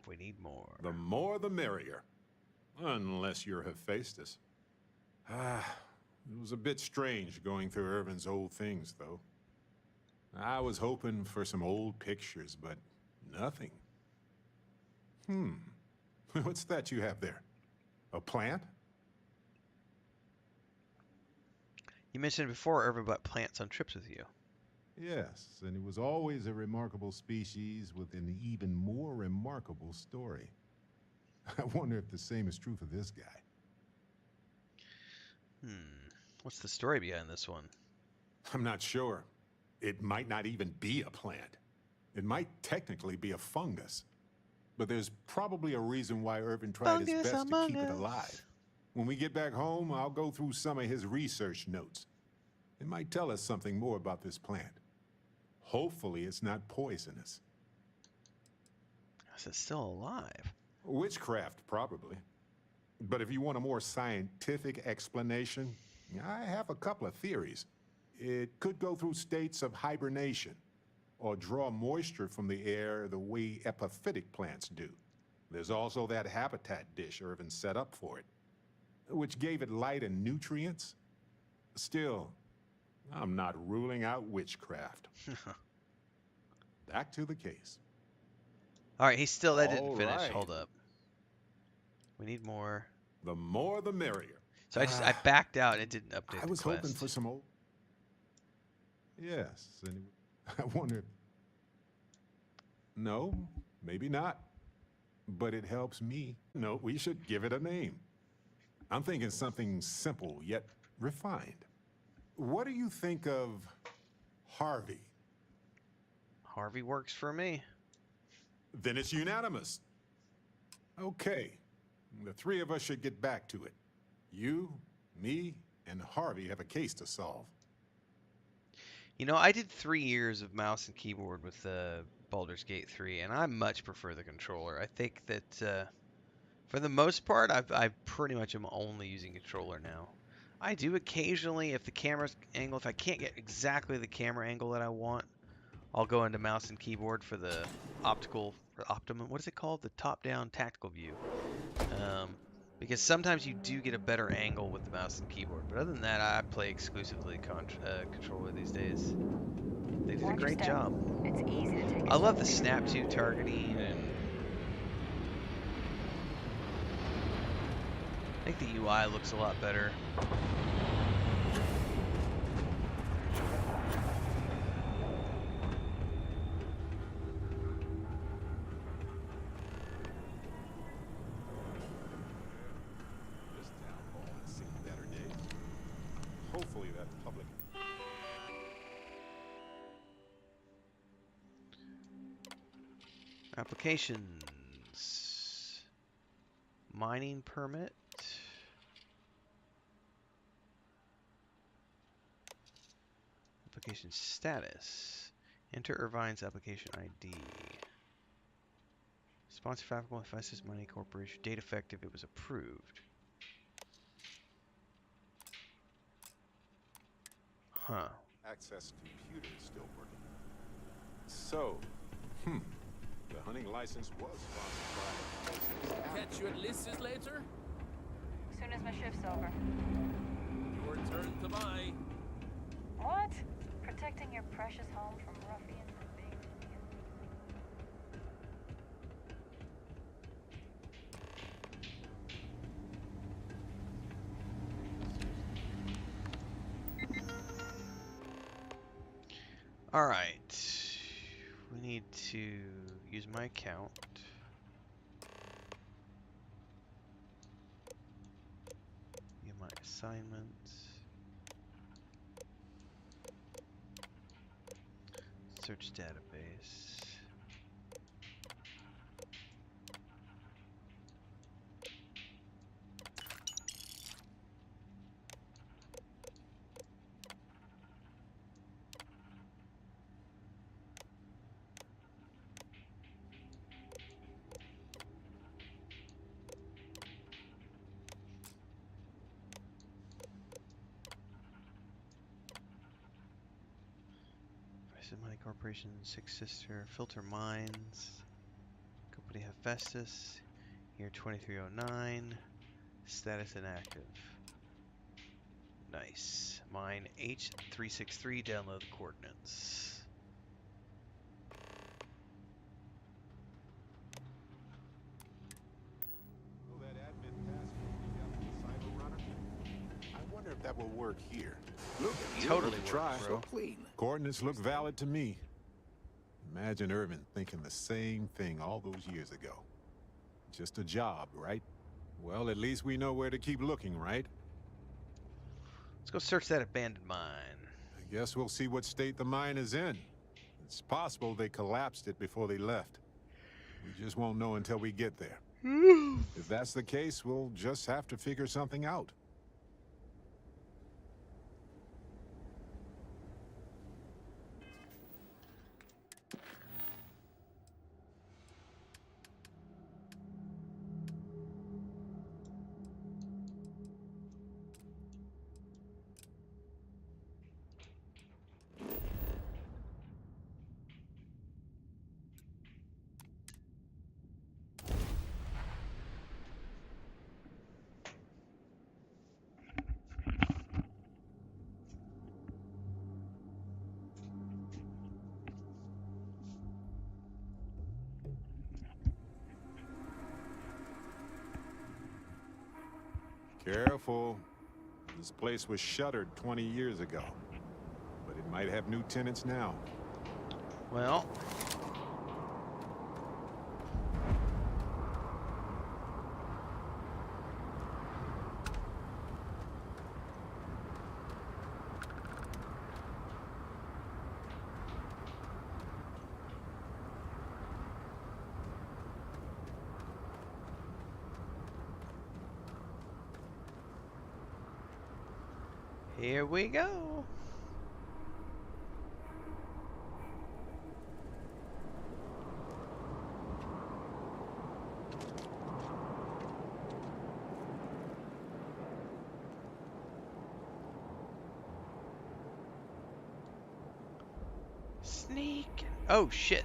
We need more. The more the merrier. Unless you're Hephaestus. It was a bit strange going through Irvin's old things, though. I was hoping for some old pictures, but nothing. What's that you have there? A plant? You mentioned before Irvin bought plants on trips with you. Yes, and it was always a remarkable species with an even more remarkable story. I wonder if the same is true for this guy. What's the story behind this one? I'm not sure. It might not even be a plant. It might technically be a fungus. But there's probably a reason why Irvin tried his best to keep it alive. When we get back home, I'll go through some of his research notes. It might tell us something more about this plant. Hopefully it's not poisonous. Is it still alive? Witchcraft, probably. But if you want a more scientific explanation, I have a couple of theories. It could go through states of hibernation, or draw moisture from the air the way epiphytic plants do. There's also that habitat dish Irvin set up for it, which gave it light and nutrients. Still, I'm not ruling out witchcraft. Back to the case. All right, that didn't finish. Right. Hold up. We need more. The more the merrier. So I backed out and it didn't update I was the quest. hoping for some old... Yes, and I wonder if... No, maybe not. But it helps me. No, we should give it a name. I'm thinking something simple yet refined. What do you think of Harvey? Harvey works for me. Then it's unanimous. Okay, the three of us should get back to it. You, me, and Harvey have a case to solve. You know, I did 3 years of mouse and keyboard with Baldur's Gate 3, and I much prefer the controller. I think that for the most part, I pretty much am only using controller now. I do occasionally, if the camera's angle, if I can't get exactly the camera angle that I want, I'll go into mouse and keyboard for the optimum, what is it called? The top-down tactical view. Because sometimes you do get a better angle with the mouse and keyboard. But other than that, I play exclusively controller these days. They did a great job. It's easy to take. I love the snap to targeting, and I think the UI looks a lot better. Hopefully that public... Applications. Mining permit. Application status. Enter Irvine's application ID. Sponsor Fabrical Hephaestus Mining Corporation. Date effective. It was approved. Huh. Access computer is still working. So, the hunting license was sponsored by... Catch you at Liz's later? Soon as my shift's over. Your turn to buy. What? Protecting your precious home from ruffians and being All right. We need to use my account. Get my assignments. Search database. Money Corporation, Six Sister, Filter Mines, Company Hephaestus, year 2309, status inactive. Nice. Mine H363, download the coordinates. That admin passcode you got from the cyber runner? I wonder if that will work here. Look, Totally try. works, bro. Coordinates look valid to me. Imagine Irvin thinking the same thing all those years ago. Just a job, right? Well, at least we know where to keep looking, right? Let's go search that abandoned mine. I guess we'll see what state the mine is in. It's possible they collapsed it before they left. We just won't know until we get there. If that's the case, we'll just have to figure something out. Careful. This place was shuttered 20 years ago. But it might have new tenants now. Well. Here we go. Sneak. Oh shit.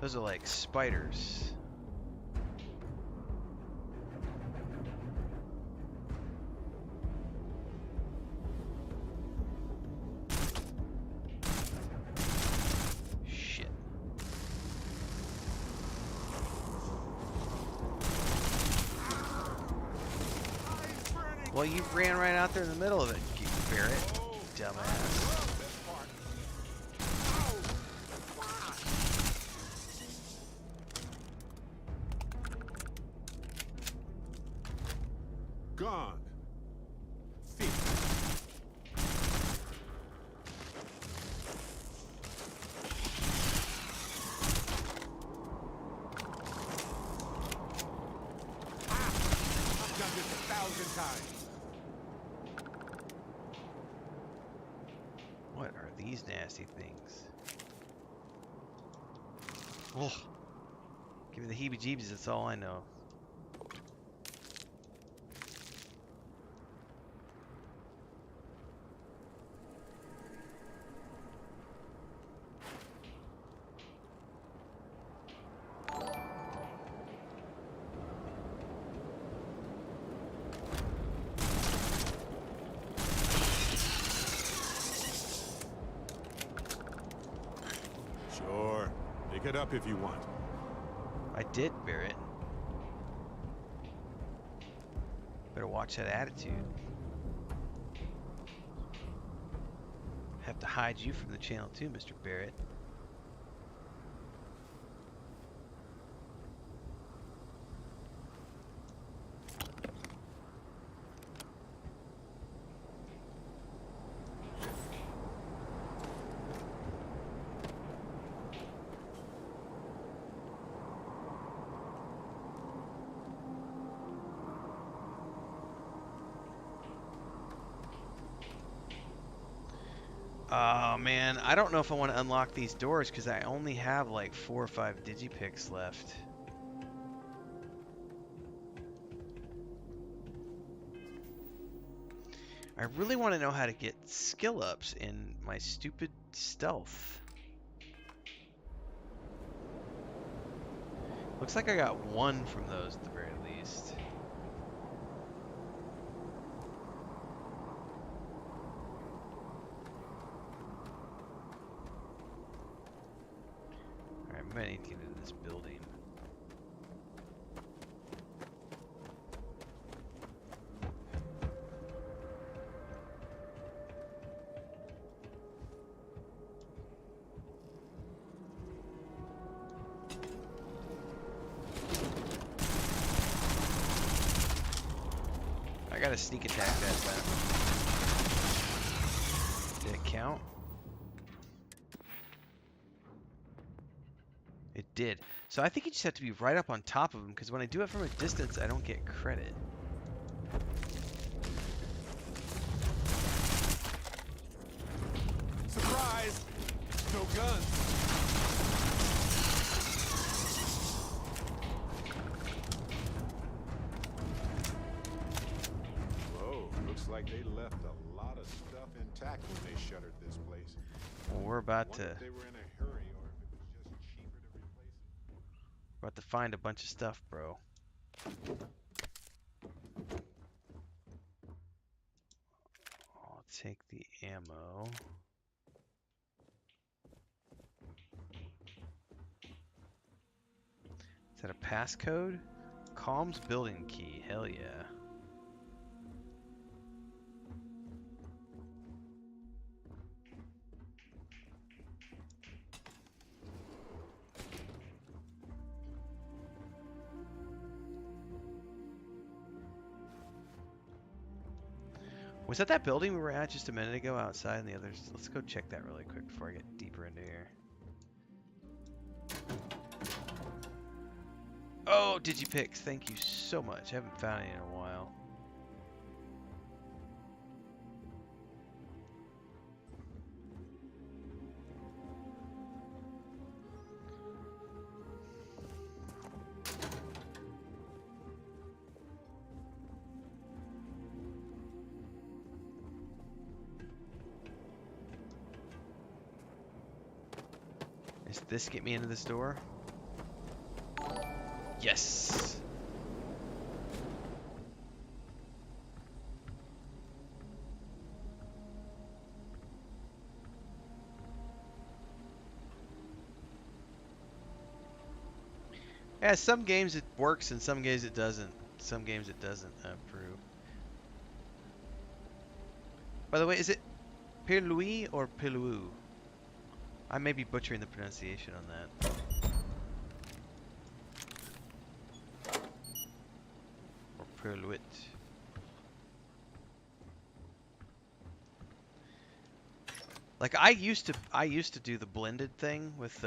Those are like spiders. Well, you ran right out there in the middle of it, Barrett. Dumbass. Gone. I've done this 1,000 times. What are these nasty things? Oh, give me the heebie-jeebies, that's all I know. Lock it up if you want. I did, Barrett. Better watch that attitude. Have to hide you from the channel too, Mr. Barrett. Oh man, I don't know if I want to unlock these doors because I only have like 4 or 5 digipicks left. I really want to know how to get skill ups in my stupid stealth. Looks like I got 1 from those at the very least. Alright, I might need to get into this building. I got a sneak attack that time. Did it count? It did. So I think you just have to be right up on top of them, because when I do it from a distance, I don't get credit. Surprise! No guns. Whoa, looks like they left a lot of stuff intact when they shuttered this place. Well, we're about to... If they were in a hurry or if it was just cheaper to replace them. About to find a bunch of stuff, bro. I'll take the ammo. Is that a passcode? Calm's building key. Hell yeah. Was that building we were at just a minute ago outside and the others? Let's go check that really quick before I get deeper into here. Oh, Digipix, thank you so much. I haven't found it in a while. Does this get me into this door? Yes! Yeah, some games it works and some games it doesn't. Some games it doesn't approve. By the way, is it Perlouis or Pelou? I may be butchering the pronunciation on that. Or Perluit. Like I used to do the blended thing with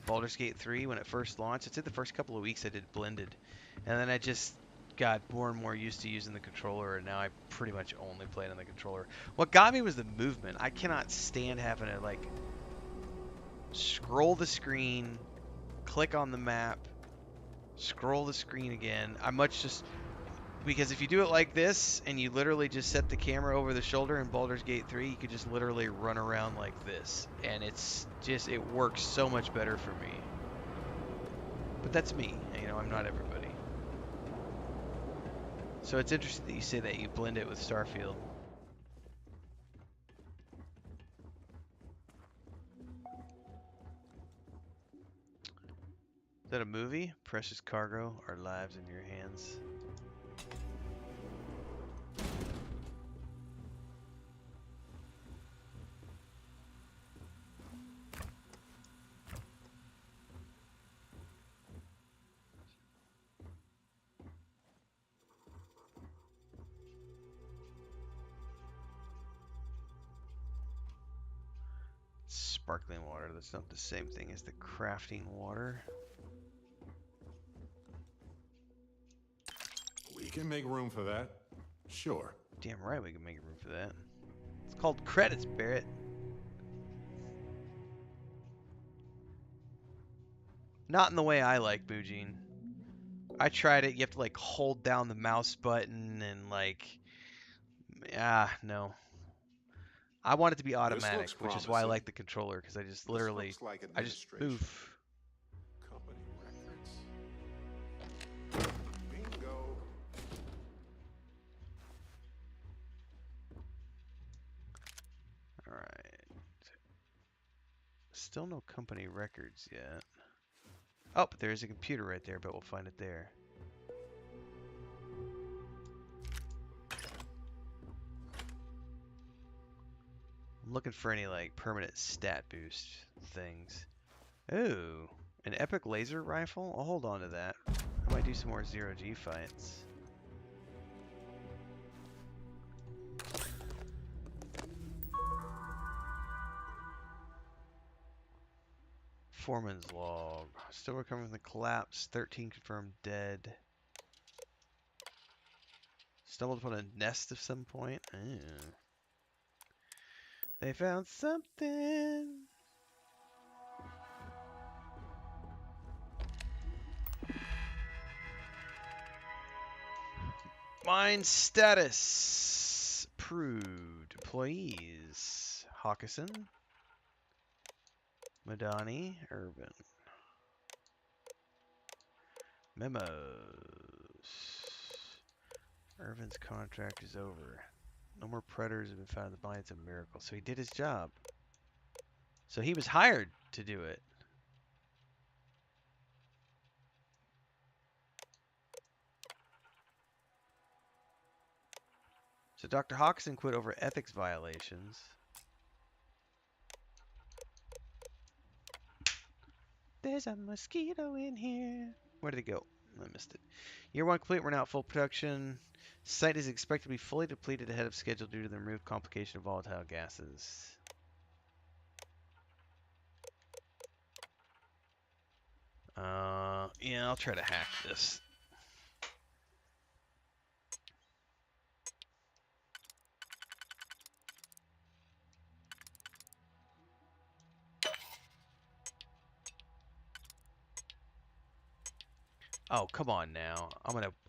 Baldur's Gate 3 when it first launched. I'd say the first couple of weeks I did blended, and then I just got more and more used to using the controller, and now I pretty much only play it on the controller. What got me was the movement. I cannot stand having to like scroll the screen, click on the map, scroll the screen again. Because if you do it like this and you literally just set the camera over the shoulder in Baldur's Gate 3, you could just literally run around like this, and it works so much better for me. But that's me, you know, I'm not everybody. So it's interesting that you say that you blend it with Starfield. that a movie? Precious cargo, our lives in your hands. Sparkling water, that's not the same thing as the crafting water. We can make room for that. Sure. Damn right we can make room for that. It's called credits, Barrett. Not in the way I like Boogene. I tried it, you have to like hold down the mouse button and like, no. I want it to be automatic, which is why I like the controller, because I just literally, I just move. Company records. Bingo. Alright. Still no company records yet. Oh, but there's a computer right there, but we'll find it there. I'm looking for any like permanent stat boost things. Ooh, an epic laser rifle? I'll hold on to that. I might do some more 0G fights. Foreman's log. Still recovering from the collapse. 13 confirmed dead. Stumbled upon a nest of some point. Ew. They found something. Mine status. Approved. Employees. Hawkison. Madani. Urban. Memos. Irvin's contract is over. No more predators have been found in the mine. It's a miracle. So he did his job. So he was hired to do it. So Dr. Hawkson quit over ethics violations. There's a mosquito in here. Where did it go? I missed it. Year 1 complete. We're now at full production. Site is expected to be fully depleted ahead of schedule due to the removed complication of volatile gases. Yeah, I'll try to hack this. Oh, come on now.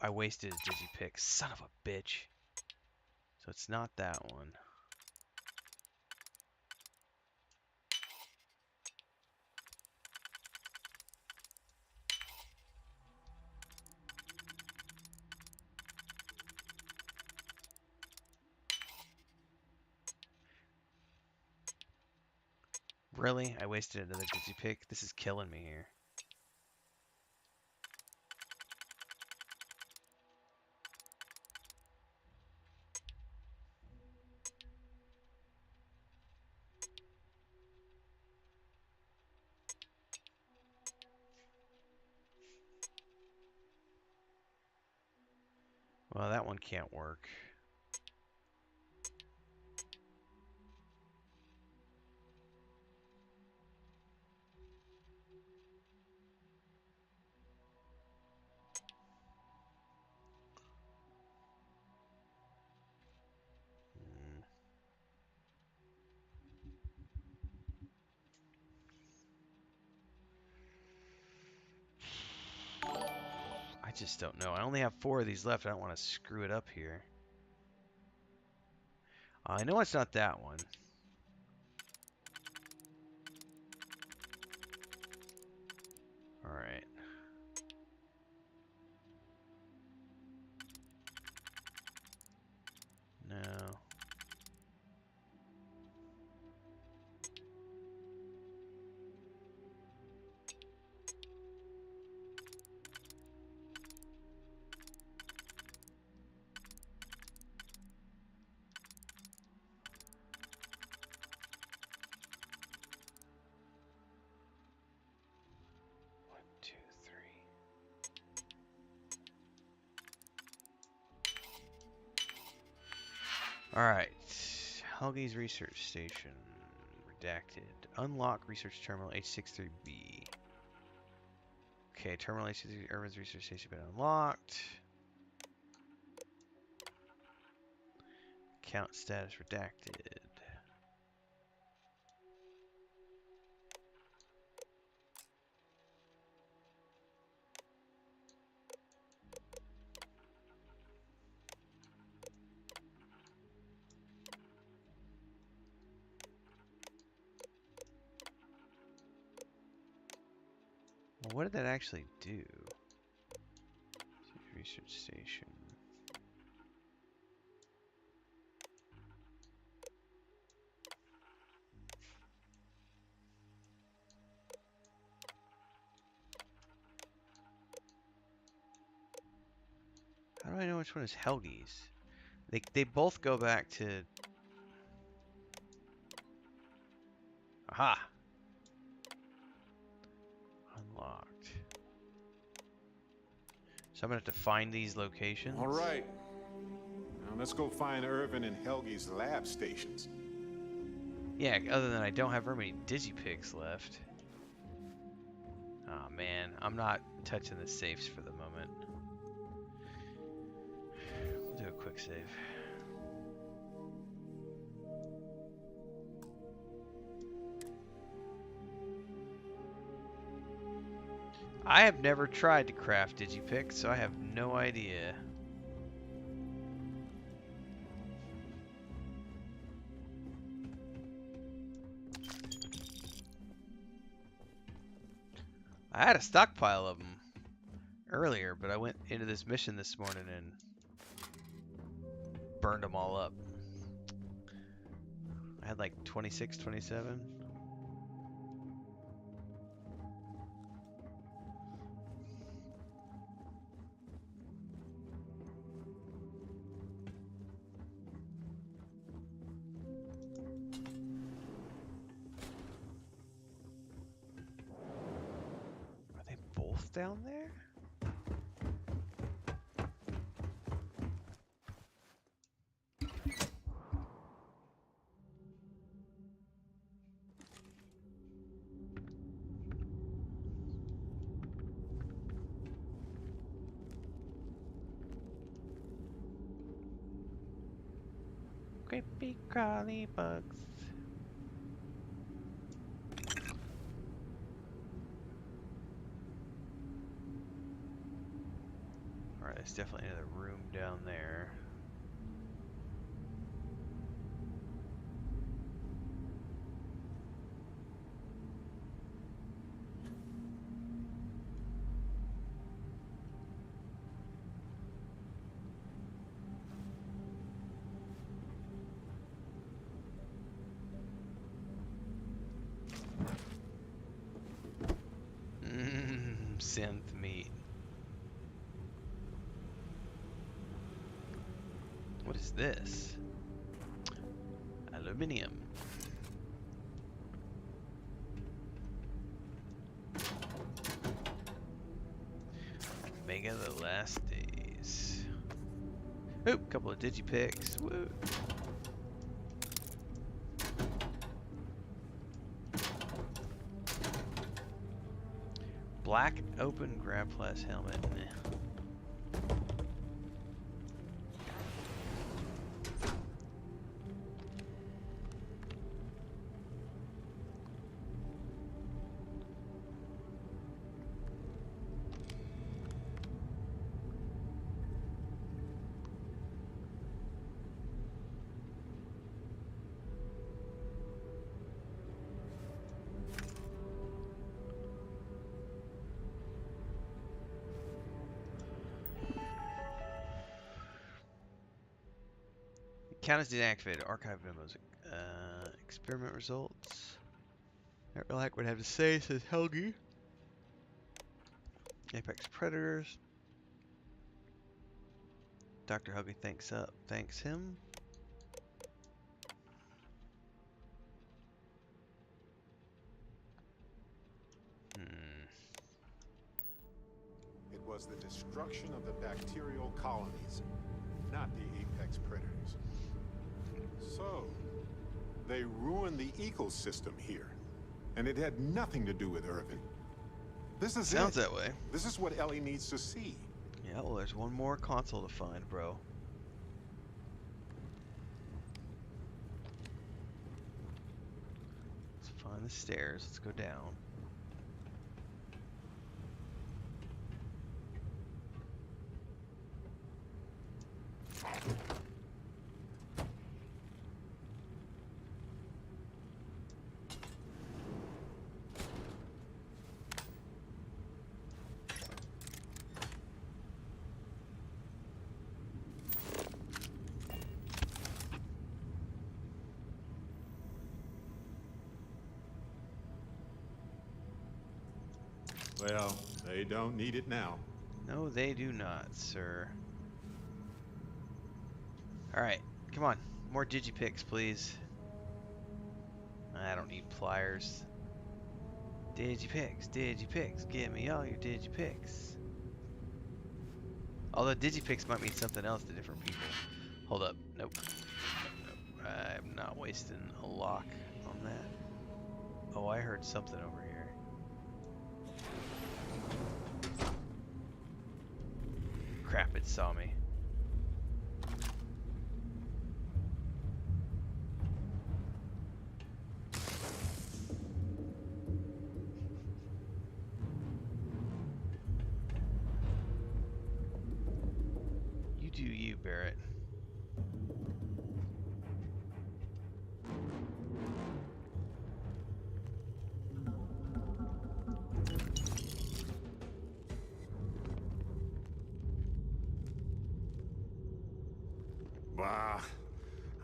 I wasted his digipick. Son of a bitch. So it's not that one. Really? I wasted another digipick? This is killing me here. Well, that one can't work. I just don't know. I only have 4 of these left. I don't want to screw it up here. I know it's not that one. Alright. No. Alright. Helge's Research Station. Redacted. Unlock Research Terminal H63B. Okay, Terminal H63 Irvin's Research Station been unlocked. Account status redacted. Well, what did that actually do? Research Station. How do I know which one is Helge's? They both go back to... Aha! Unlocked. So I'm gonna have to find these locations. All right. Now let's go find Irvin and Helge's lab stations. Yeah, other than I don't have very many digipicks left. Oh man, I'm not touching the safes for the moment. We'll do a quick save. I have never tried to craft digipicks, so I have no idea. I had a stockpile of them earlier, but I went into this mission this morning and burned them all up. I had like 26, 27. Down there? Creepy crawly bugs. Alright, there's definitely another room down there. Synth meat. What is this? Aluminium. Mega the last days. Oop, couple of digipicks. Woo. Black open grapplas helmet. Count as deactivated. Archive memos. Experiment results. Not really like what I have to say, says Helge. Apex Predators. Dr. Helge thanks him. It was the destruction of the bacterial colonies, not the apex predators. They ruined the ecosystem here. And it had nothing to do with Irvin. This is Sounds that way. This is what Ellie needs to see. Yeah, well, there's one more console to find, bro. Let's find the stairs. Let's go down. Well, they don't need it now. No, they do not, sir. Alright, come on. More digipicks, please. I don't need pliers. Digipicks, digipicks. Give me all your digipicks. Although digipicks might mean something else to different people. Hold up. Nope. Nope. I'm not wasting a lock on that. Oh, I heard something over here. Crap, it saw me. You do you, Barrett. Bah,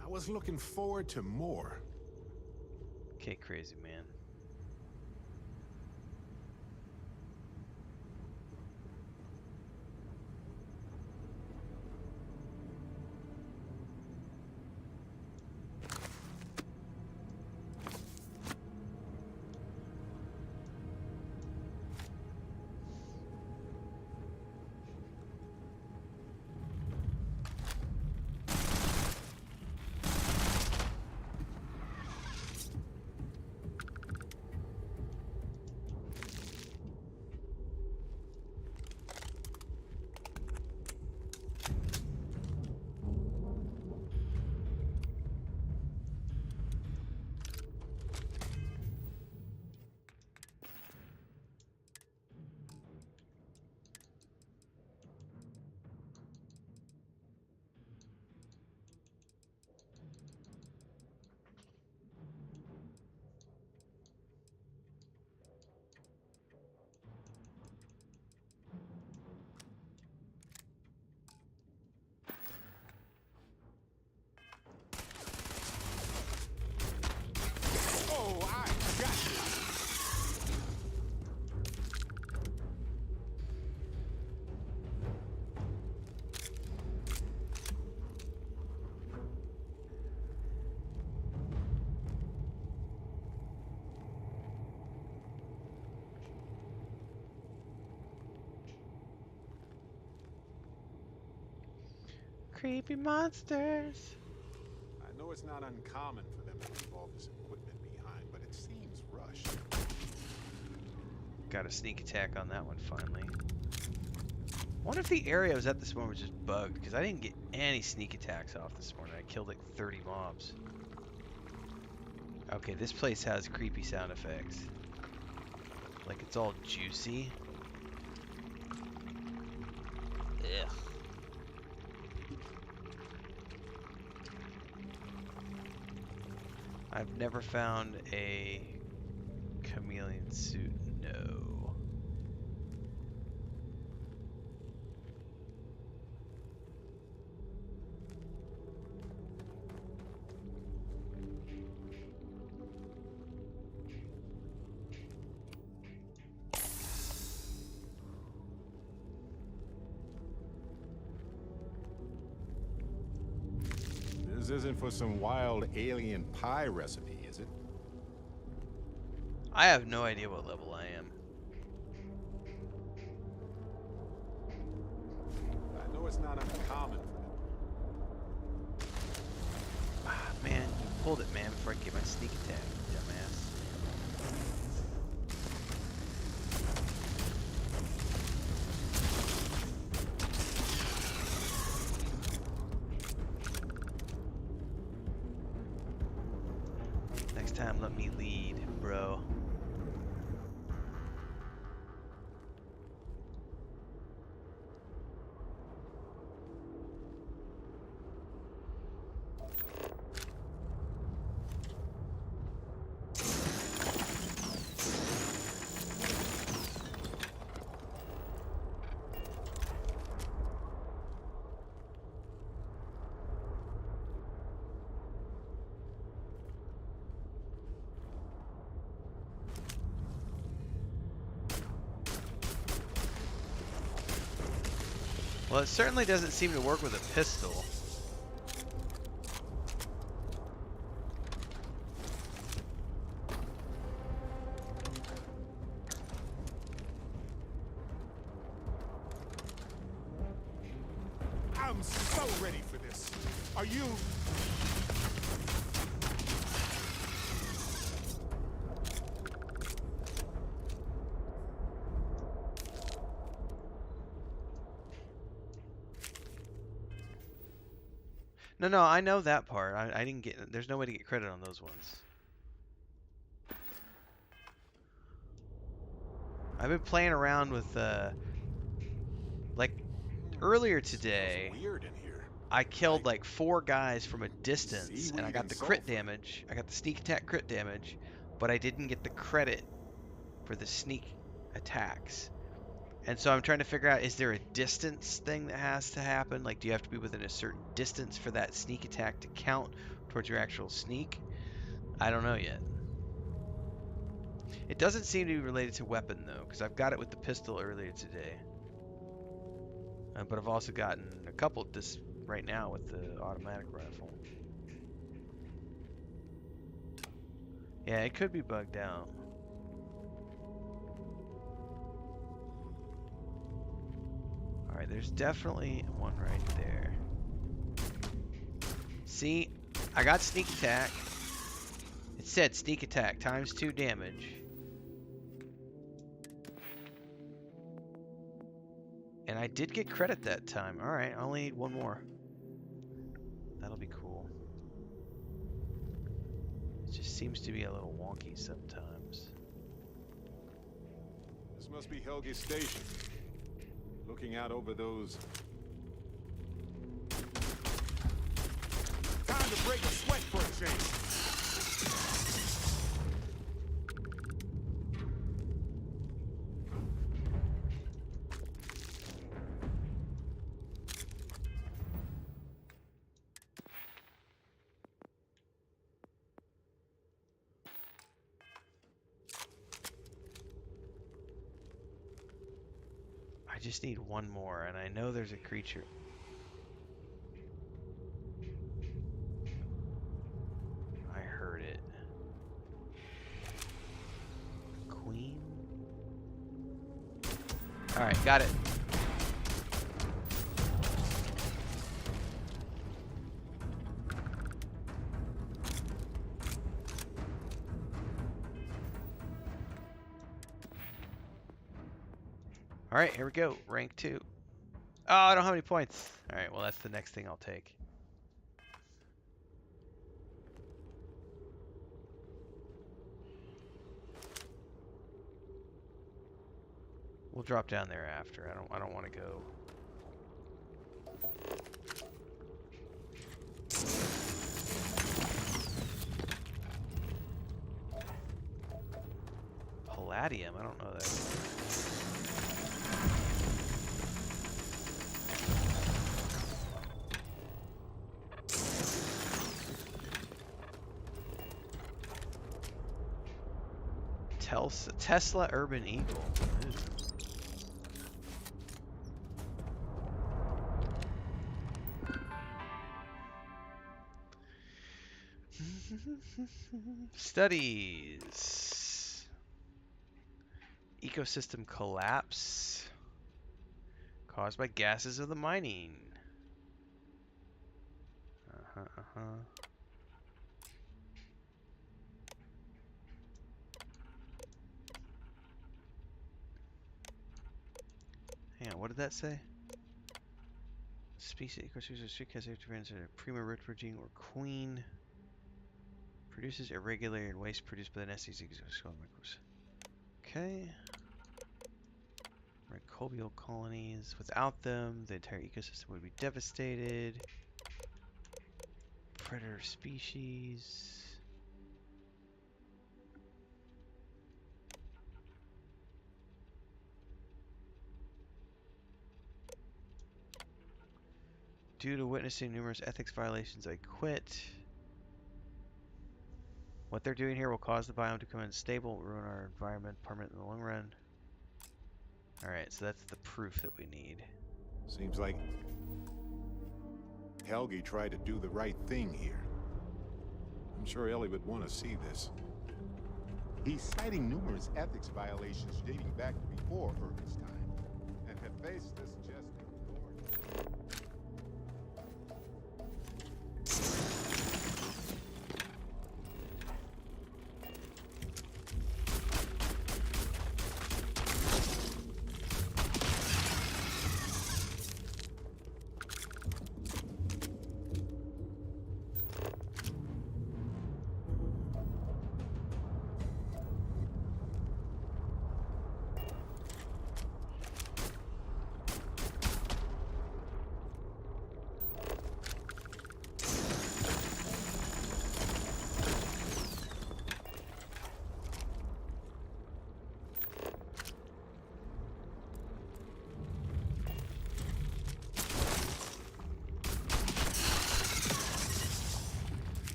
I was looking forward to more. Okay, crazy man. Creepy monsters. I know it's not uncommon for them to leave all this equipment behind, but it seems rushed. Got a sneak attack on that one finally. Wonder if the area I was at this morning was just bugged, because I didn't get any sneak attacks off this morning. I killed like 30 mobs. Okay, this place has creepy sound effects. Like it's all juicy. Ugh. I've never found a chameleon suit. No. This isn't for some wild alien pie recipe, is it? I have no idea what level I am. I know it's not uncommon for them. Ah, man, you pulled it, man, before I get my sneak attack, dumbass. Next time, let me lead, bro. Well, it certainly doesn't seem to work with a pistol. I'm so ready for this. Are you? No, I know that part. I didn't get. There's no way to get credit on those ones. I've been playing around with like earlier today. Weird in here. I killed like 4 guys from a distance, and I got the crit damage. I got the sneak attack crit damage, but I didn't get the credit for the sneak attacks. And so I'm trying to figure out, is there a distance thing that has to happen? Like, do you have to be within a certain distance for that sneak attack to count towards your actual sneak? I don't know yet. It doesn't seem to be related to weapon, though, because I've got it with the pistol earlier today. But I've also gotten a couple this right now with the automatic rifle. Yeah, it could be bugged out. Alright, there's definitely one right there. See, I got sneak attack. It said sneak attack times 2 damage. And I did get credit that time. Alright, I only need 1 more. That'll be cool. It just seems to be a little wonky sometimes. This must be Helge's station. Looking out over those. Time to break a sweat for a change. I just need 1 more, and I know there's a creature. I heard it. Queen? Alright, got it. Alright, here we go. Rank 2. Oh, I don't have any points. Alright, well, that's the next thing I'll take. We'll drop down there after. I don't want to go. Palladium? I don't know that. Tesla Urban Eagle. Studies. Ecosystem collapse caused by gases of the mining. what did that say? Species, of course, a streetcast after a prima root virgin or queen. Produces irregular and waste produced by the nesties. Okay. Microbial colonies. Without them, the entire ecosystem would be devastated. Predator species. Due to witnessing numerous ethics violations, I quit. What they're doing here will cause the biome to become unstable, ruin our environment permanently in the long run. Alright, so that's the proof that we need. Seems like Helgi tried to do the right thing here. I'm sure Ellie would want to see this. He's citing numerous ethics violations dating back before Irvin's time, and Bethesda just ignored.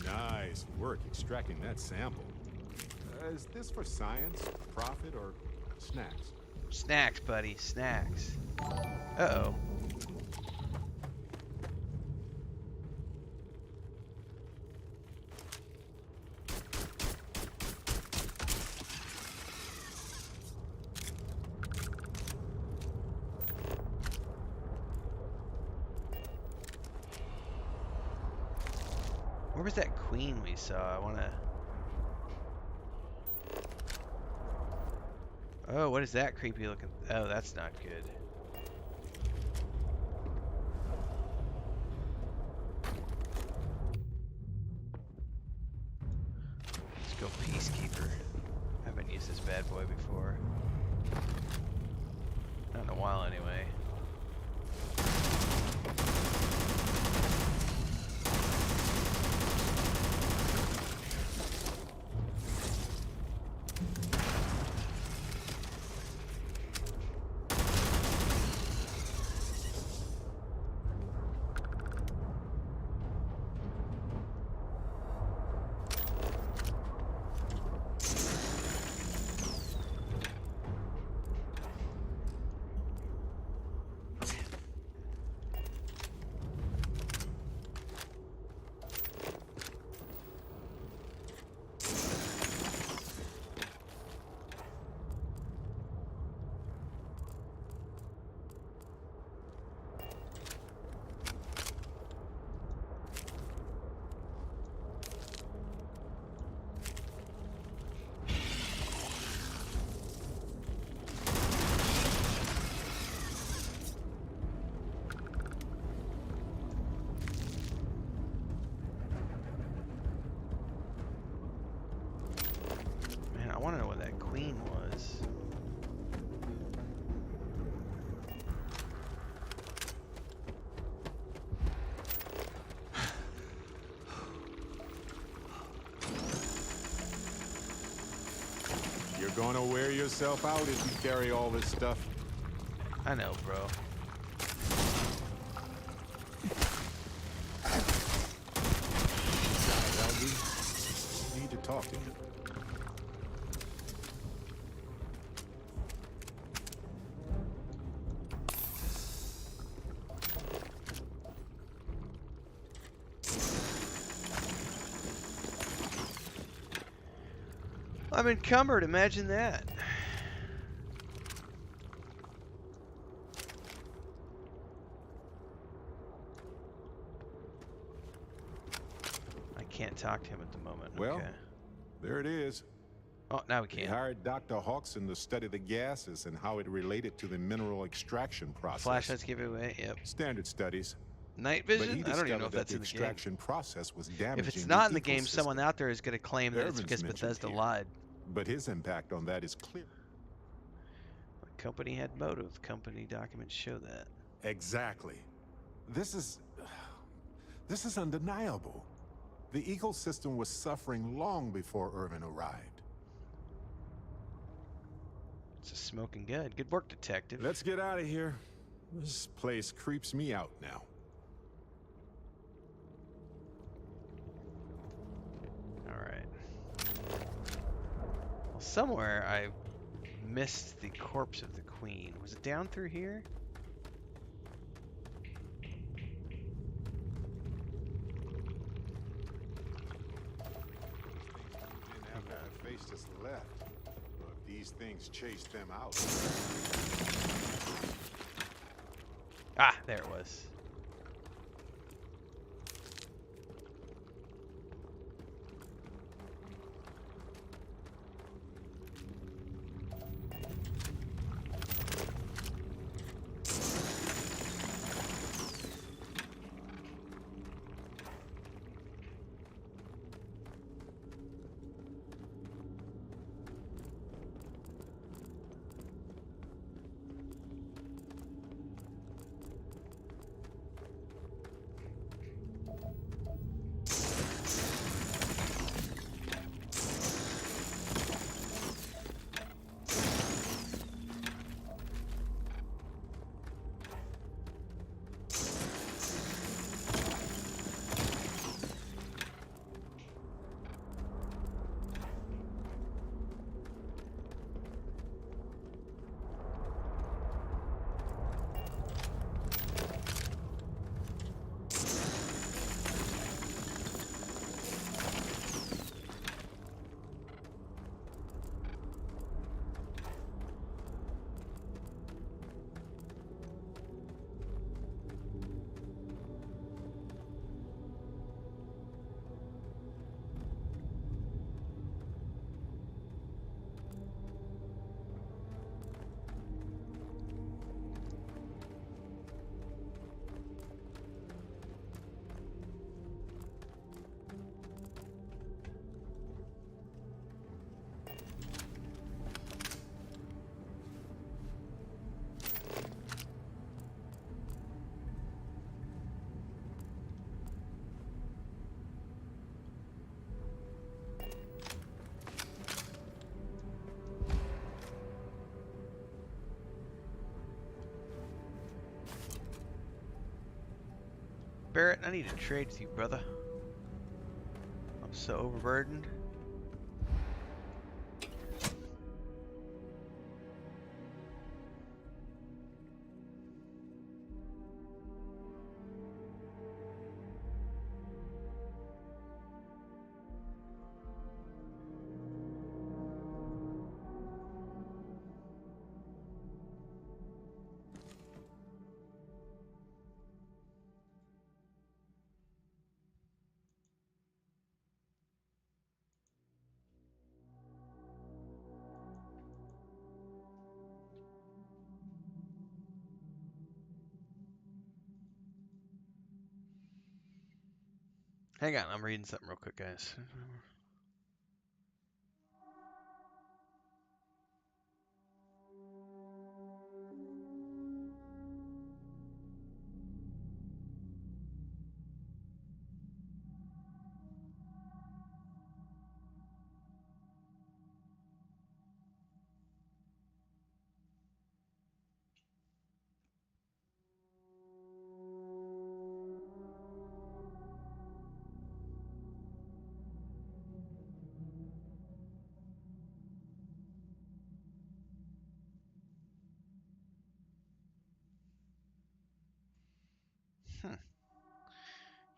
Nice work extracting that sample. Is this for science, profit, or snacks? Snacks, buddy, snacks. Uh-oh. Where was that queen we saw? I wanna... Oh, what is that creepy looking... Oh, that's not good. Let's go Peacekeeper. I haven't used this bad boy before. Not in a while, anyway. I want to know what that queen was. You're gonna wear yourself out if you carry all this stuff. I know, bro. Helgi, need to talk to him. I'm encumbered, imagine that. I can't talk to him at the moment. Well, okay. there it is. Oh, now we They can. hired Dr. Hawkson to study the gases and how it related to the mineral extraction process. Flashlights give it away. Yep. Standard studies. Night But vision? he I don't even know discovered if that that's the in the game. extraction process was damaging If it's not in the the game, someone ecosystem. out there is going to claim that it's Irvin's because mentioned Bethesda here. lied. But his impact on that is clear. The company had motive. Company documents show that. Exactly. This is undeniable. The ecosystem was suffering long before Irvin arrived. It's a smoking gun. Good work, detective. Let's get out of here. This place creeps me out now. Alright. Well, somewhere I missed the corpse of the queen. Was it down through here? After I faced us left. Well, if these things chased them out. Ah, there it was. Barrett, I need to trade with you, brother. I'm so overburdened. Hang on, I'm reading something real quick, guys.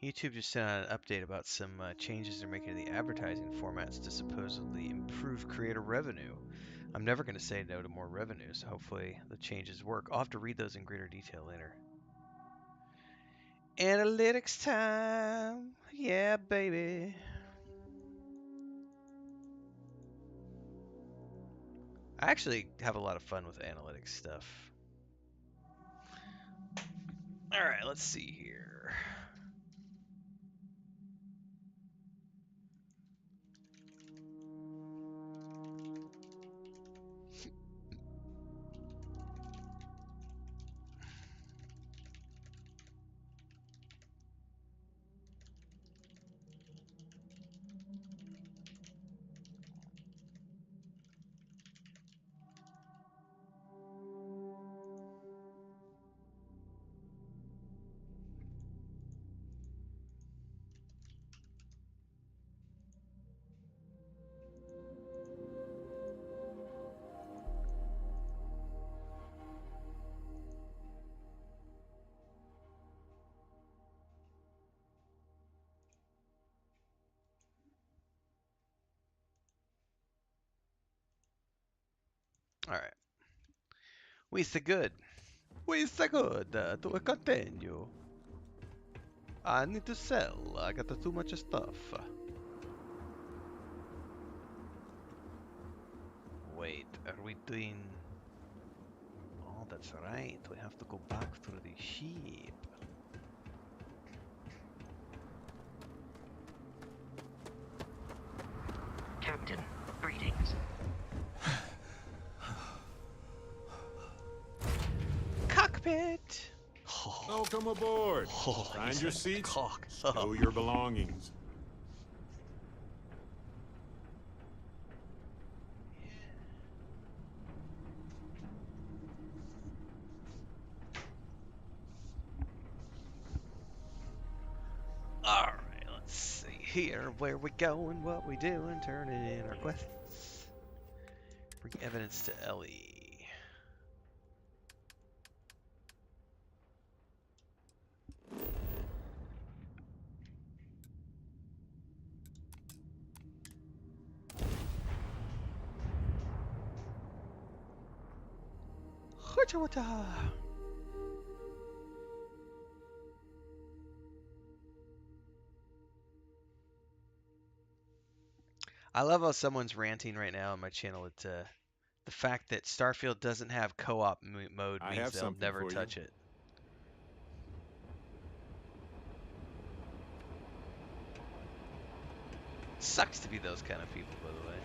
YouTube just sent out an update about some changes they're making to the advertising formats to supposedly improve creator revenue. I'm never going to say no to more revenue, so hopefully the changes work. I'll have to read those in greater detail later. Analytics time. Yeah, baby. I actually have a lot of fun with analytics stuff. All right, let's see here. All right. We so good. We so good to continue. I need to sell. I got too much stuff. Wait, are we doing... Oh, that's right. We have to go back through the ship. Captain, greetings. Cockpit! Welcome aboard. Find your seats. Stow your belongings. Alright, let's see here. Where we going, what we doing, turning in our quests. Bring evidence to Ellie. I love how someone's ranting right now on my channel at the fact that Starfield doesn't have co-op mode means they'll never touch it. Sucks to be those kind of people, by the way.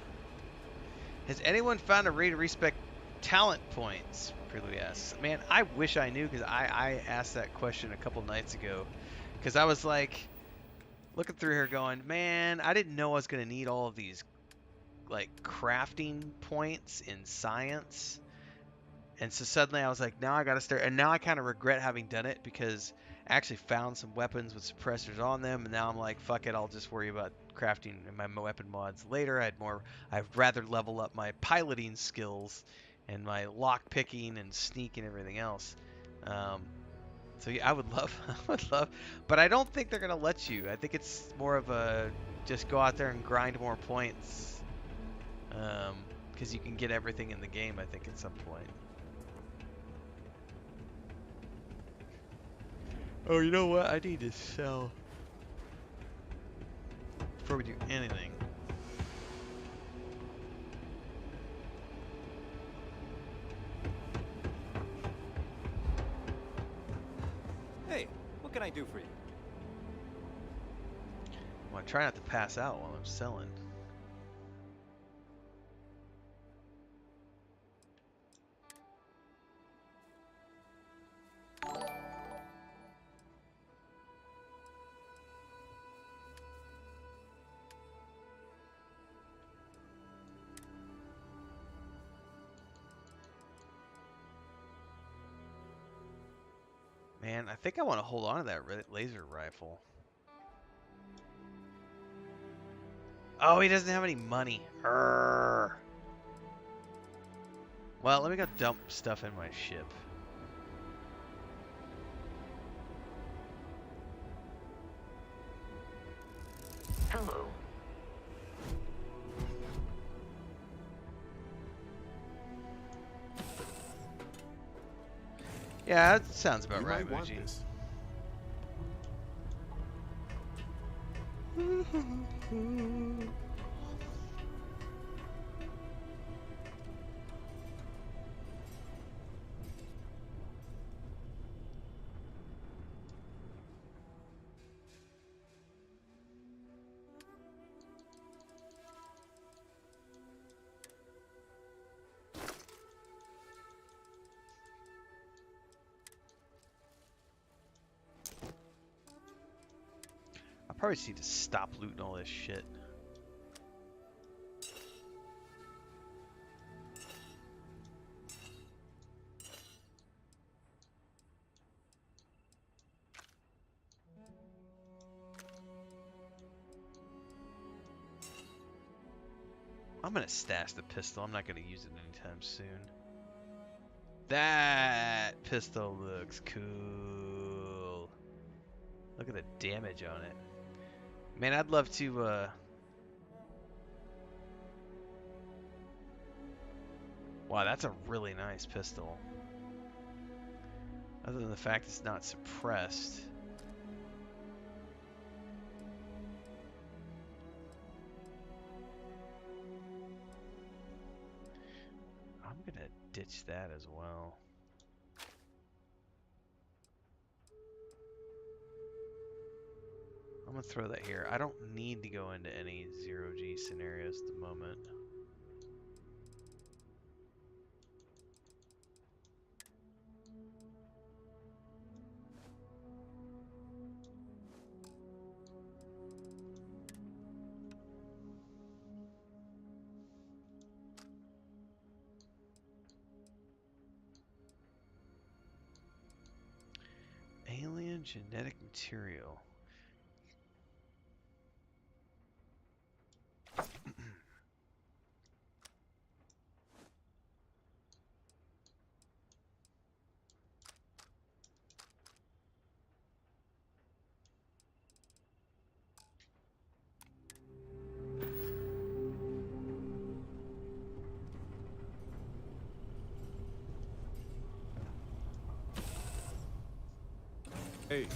Has anyone found a way to respec talent points? Prelude asks. Man, I wish I knew, because I asked that question a couple nights ago. Because I was like, looking through here going, man, I didn't know I was going to need all of these, like, crafting points in science. And so suddenly I was like, now I got to start. And now I kind of regret having done it, because I actually found some weapons with suppressors on them. And now I'm like, fuck it, I'll just worry about crafting my weapon mods later. I'd rather level up my piloting skills and my lock picking and sneak and everything else. So yeah, I would love, but I don't think they're gonna let you. I think it's more of a just go out there and grind more points, because you can get everything in the game. I think at some point. Oh, you know what? I need to sell before we do anything. Hey, what can I do for you? Well, I try not to pass out while I'm selling. Man, I think I want to hold on to that laser rifle. Oh, he doesn't have any money. Urgh. Well, let me go dump stuff in my ship. Hello. Yeah, that sounds about right, Muji. Probably just need to stop looting all this shit. I'm gonna stash the pistol. I'm not gonna use it anytime soon. That pistol looks cool. Look at the damage on it. Man, I'd love to, Wow, that's a really nice pistol. Other than the fact it's not suppressed. I'm gonna ditch that as well. I'm gonna throw that here. I don't need to go into any zero-G scenarios at the moment. Alien genetic material. Hey,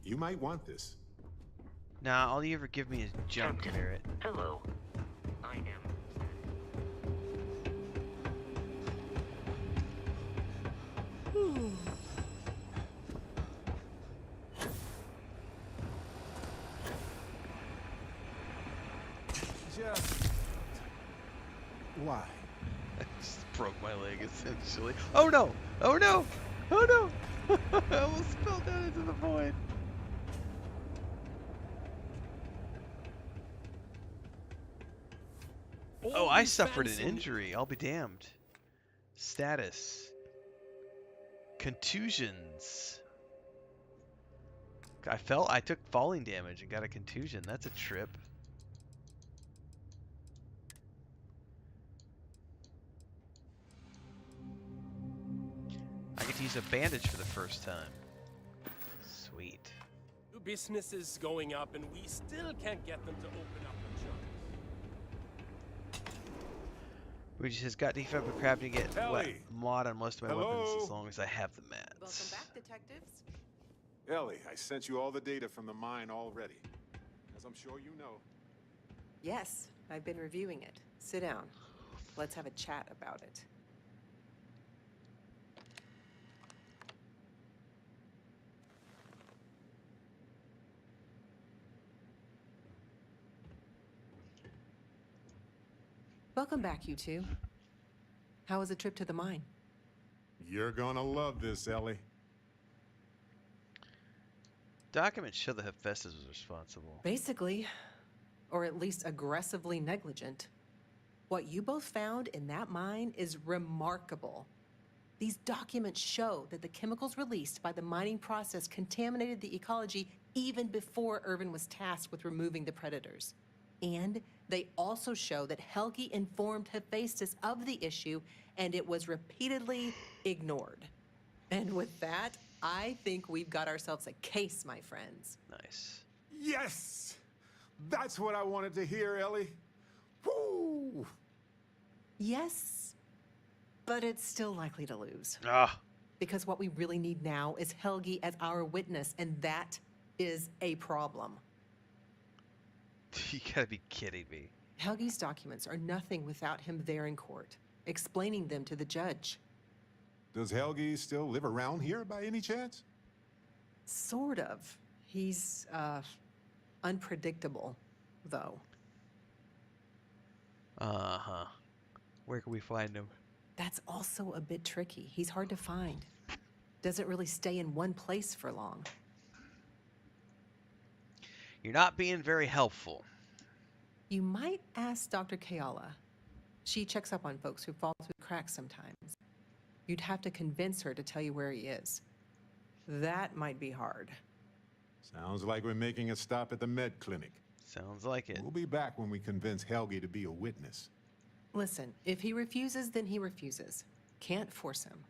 you might want this. Nah, all you ever give me is junk, Captain, Barrett. hello. I am. Just... Why? I just broke my leg, essentially. Oh no! Oh no! Oh no! I almost fell down into the void. Oh, I suffered an injury. I'll be damned. Status. Contusions. I took falling damage and got a contusion. That's a trip. I get to use a bandage for the first time. Sweet. New businesses going up, and we still can't get them to open up the jobs. Which has got defensive crafting to get mod on most of my weapons as long as I have the mats. Welcome back, detectives. Ellie, I sent you all the data from the mine already. As I'm sure you know. Yes, I've been reviewing it. Sit down. Let's have a chat about it. Welcome back, you two. How was the trip to the mine? You're gonna love this, Ellie. Documents show that Hephaestus was responsible. Basically, or at least aggressively negligent. What you both found in that mine is remarkable. These documents show that the chemicals released by the mining process contaminated the ecology even before Irvin was tasked with removing the predators. And they also show that Helgi informed Hephaestus of the issue, and it was repeatedly ignored. And with that, I think we've got ourselves a case, my friends. Nice. Yes! That's what I wanted to hear, Ellie. Woo! Yes, but it's still likely to lose. Ah. Because what we really need now is Helgi as our witness, and that is a problem. You gotta be kidding me. Helgi's documents are nothing without him there in court, explaining them to the judge. Does Helgi still live around here by any chance? Sort of. He's, unpredictable, though. Uh-huh. Where can we find him? That's also a bit tricky. He's hard to find. Doesn't really stay in one place for long. You're not being very helpful. You might ask Dr. Kayala. She checks up on folks who fall through the cracks sometimes. You'd have to convince her to tell you where he is. That might be hard. Sounds like we're making a stop at the med clinic. Sounds like it. We'll be back when we convince Helgi to be a witness. Listen, if he refuses, then he refuses. Can't force him.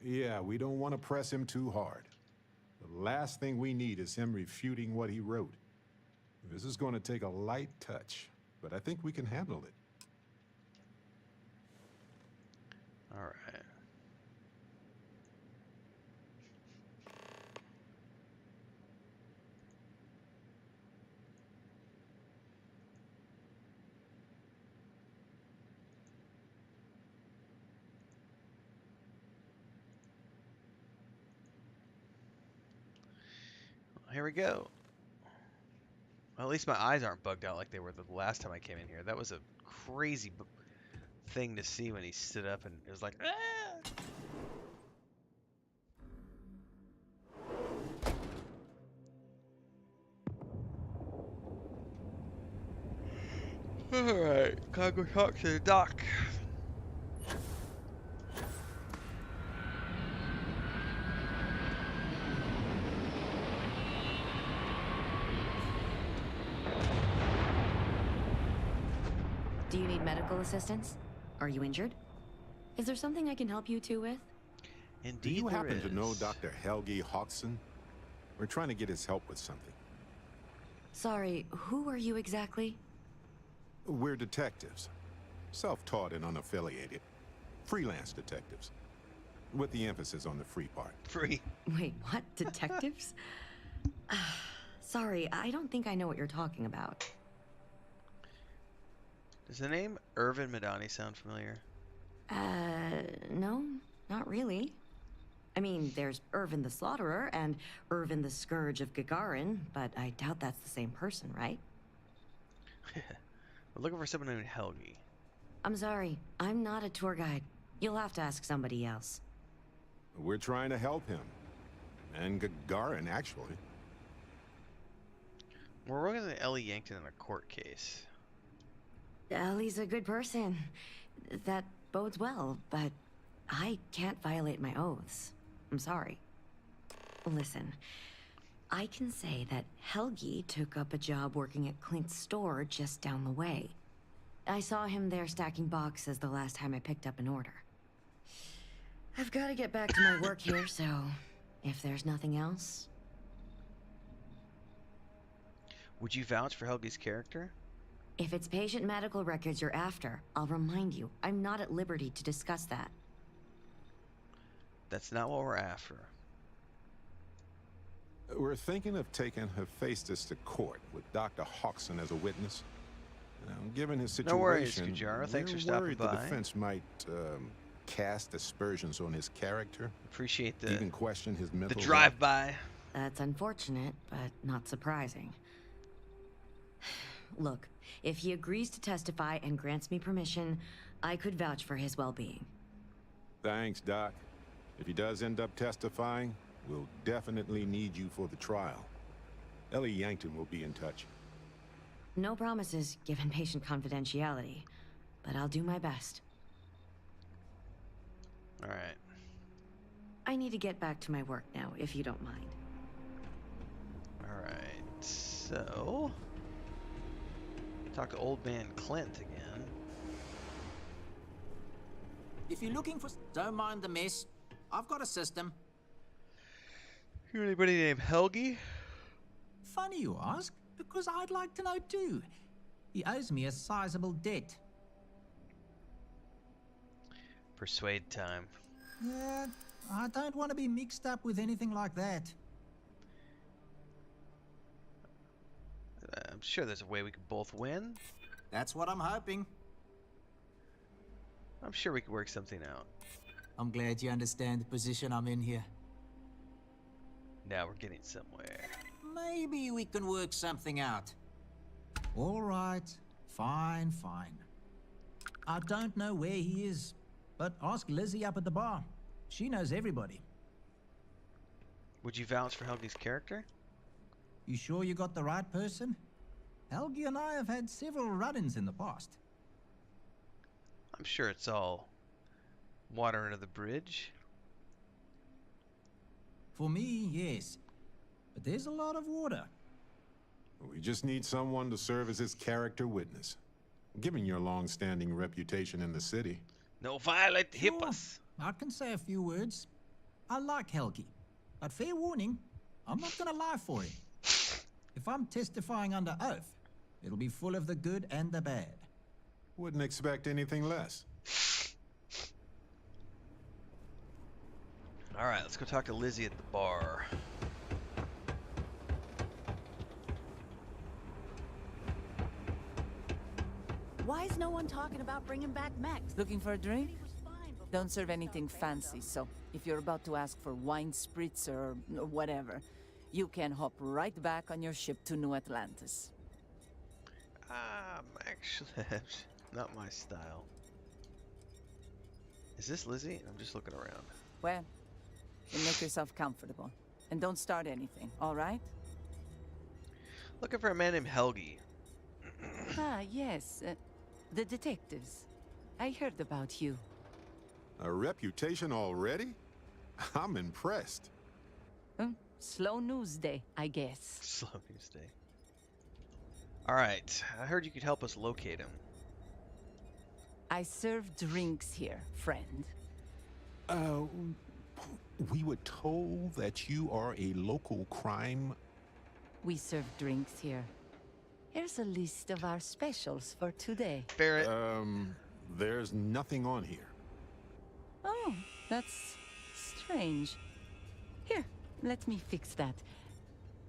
Yeah, we don't want to press him too hard. The last thing we need is him refuting what he wrote. This is going to take a light touch, but I think we can handle it. All right. Here we go. Well, at least my eyes aren't bugged out like they were the last time I came in here. That was a crazy thing to see when he stood up and it was like, ah! Alright, gotta go talk to the doc. Do you need medical assistance? Are you injured? Is there something I can help you two with? Indeed, do you happen is. to know Dr. Helgi Hodgson? We're trying to get his help with something. Sorry, who are you exactly? We're detectives. Self-taught and unaffiliated. Freelance detectives. With the emphasis on the free part. Free. Wait, what? Detectives? Sorry, I don't think I know what you're talking about. Does the name Irvin Madani sound familiar? No, not really. I mean, there's Irvin the Slaughterer and Irvin the Scourge of Gagarin, but I doubt that's the same person, right? We're looking for someone named Helgi. I'm sorry, I'm not a tour guide. You'll have to ask somebody else. We're trying to help him. And Gagarin, actually. We're working with Ellie Yankton in a court case. Ellie's a good person. That bodes well, but I can't violate my oaths. I'm sorry. Listen, I can say that Helgi took up a job working at Clint's store just down the way. I saw him there stacking boxes the last time I picked up an order. I've got to get back to my work here, so if there's nothing else... Would you vouch for Helgi's character? If it's patient medical records you're after, I'll remind you, I'm not at liberty to discuss that. That's not what we're after. We're thinking of taking Hephaestus to court with Dr. Hodgson as a witness. Now, given his situation, no worries, Kujara. Thanks for stopping worried by. The defense might cast aspersions on his character. Appreciate the even question his mental the drive-by. That's unfortunate, but not surprising. Look, if he agrees to testify and grants me permission, I could vouch for his well-being. Thanks, Doc. If he does end up testifying, we'll definitely need you for the trial. Ellie Yankton will be in touch. No promises, given patient confidentiality, but I'll do my best. All right. I need to get back to my work now, if you don't mind. All right. So, talk to old man Clint again. If you're looking for... Don't mind the mess. I've got a system. You anybody named Helgi? Funny you ask, because I'd like to know too. He owes me a sizable debt. Persuade time. I don't want to be mixed up with anything like that. I'm sure there's a way we could both win. That's what I'm hoping. I'm sure we could work something out. I'm glad you understand the position I'm in here. Now we're getting somewhere. Maybe we can work something out. All right. Fine. I don't know where he is, but ask Lizzie up at the bar. She knows everybody. Would you vouch for Helgi's character? You sure you got the right person? Helgi and I have had several run-ins in the past. I'm sure it's all water under the bridge. For me, yes. But there's a lot of water. We just need someone to serve as his character witness. Given your long-standing reputation in the city. No violent hippos. I can say a few words. I like Helgi. But fair warning, I'm not gonna lie for him. If I'm testifying under oath, it'll be full of the good and the bad. Wouldn't expect anything less. Alright, let's go talk to Lizzie at the bar. Why is no one talking about bringing back Max? Looking for a drink? Don't serve anything fancy, so if you're about to ask for wine spritz or whatever, you can hop right back on your ship to New Atlantis. Actually, not my style. Is this Lizzie? I'm just looking around. Well, then make yourself comfortable. And don't start anything, alright? Looking for a man named Helgi. Ah, yes. The detectives. I heard about you. A reputation already? I'm impressed. Slow news day, I guess. Slow news day. Alright, I heard you could help us locate him. I serve drinks here, friend. We were told that you are a local crime. We serve drinks here. Here's a list of our specials for today. Barrett. There's nothing on here. Oh, that's strange. Here, let me fix that.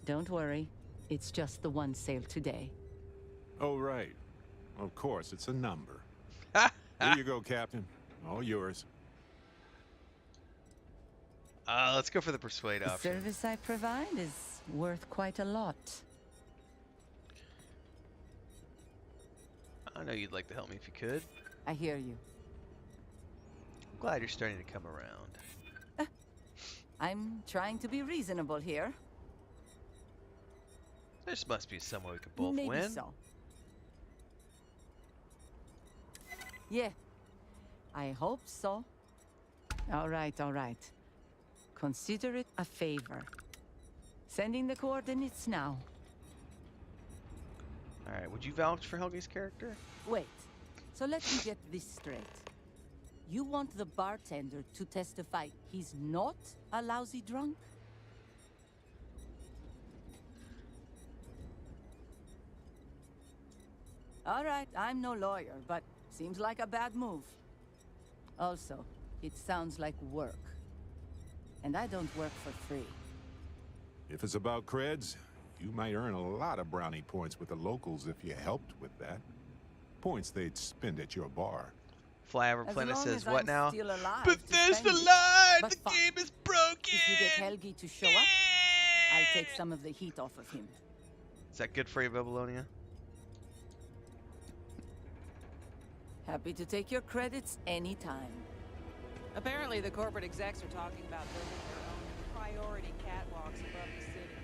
Don't worry, it's just the one sale today. Oh, right. Of course, it's a number. Here you go, Captain. All yours. Let's go for the persuade The option. service I provide is worth quite a lot. I know you'd like to help me if you could. I hear you. I'm glad you're starting to come around. I'm trying to be reasonable here. There must be somewhere we could both Maybe win. so. Yeah, I hope so. All right, all right. Consider it a favor. Sending the coordinates now. Alright, would you vouch for Helgi's character? Wait, so let me get this straight. You want the bartender to testify he's not a lousy drunk? All right, I'm no lawyer, but seems like a bad move. Also, it sounds like work. And I don't work for free. If it's about creds, you might earn a lot of brownie points with the locals if you helped with that. Points they'd spend at your bar. Flyover As Planet long says, as what I'm now? still alive Bethesda to spend it. lied! But The fine. game is broken! If you get Helgi to show up, I'll take some of the heat off of him. Is that good for you, Babylonia? Happy to take your credits anytime. Apparently, the corporate execs are talking about building their own priority catwalks above the city.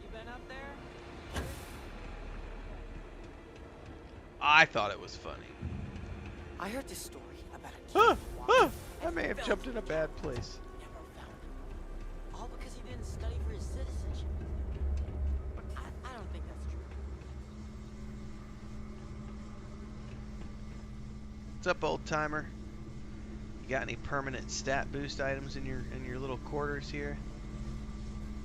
You been up there? I thought it was funny. I heard this story about a kid I may have jumped in a bad place. all because he didn't study for his citizenship. But I don't think that's true. What's up, old timer? You got any permanent stat boost items in your little quarters here?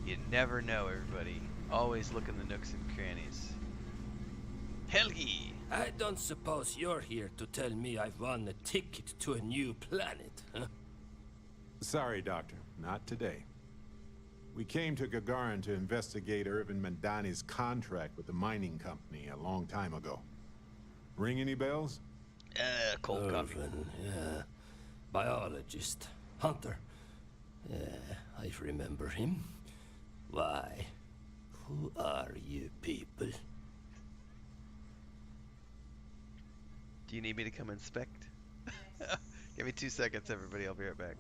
You never know, everybody. Always look in the nooks and crannies. Helgi! I don't suppose you're here to tell me I've won a ticket to a new planet, huh? Sorry, Doctor. Not today. We came to Gagarin to investigate Irvin Mandani's contract with the mining company a long time ago. Ring any bells? Cold coffee. Irvin, yeah. Biologist. Hunter. Yeah, I remember him. Why? Who are you people? Do you need me to come inspect? Give me 2 seconds, everybody. I'll be right back.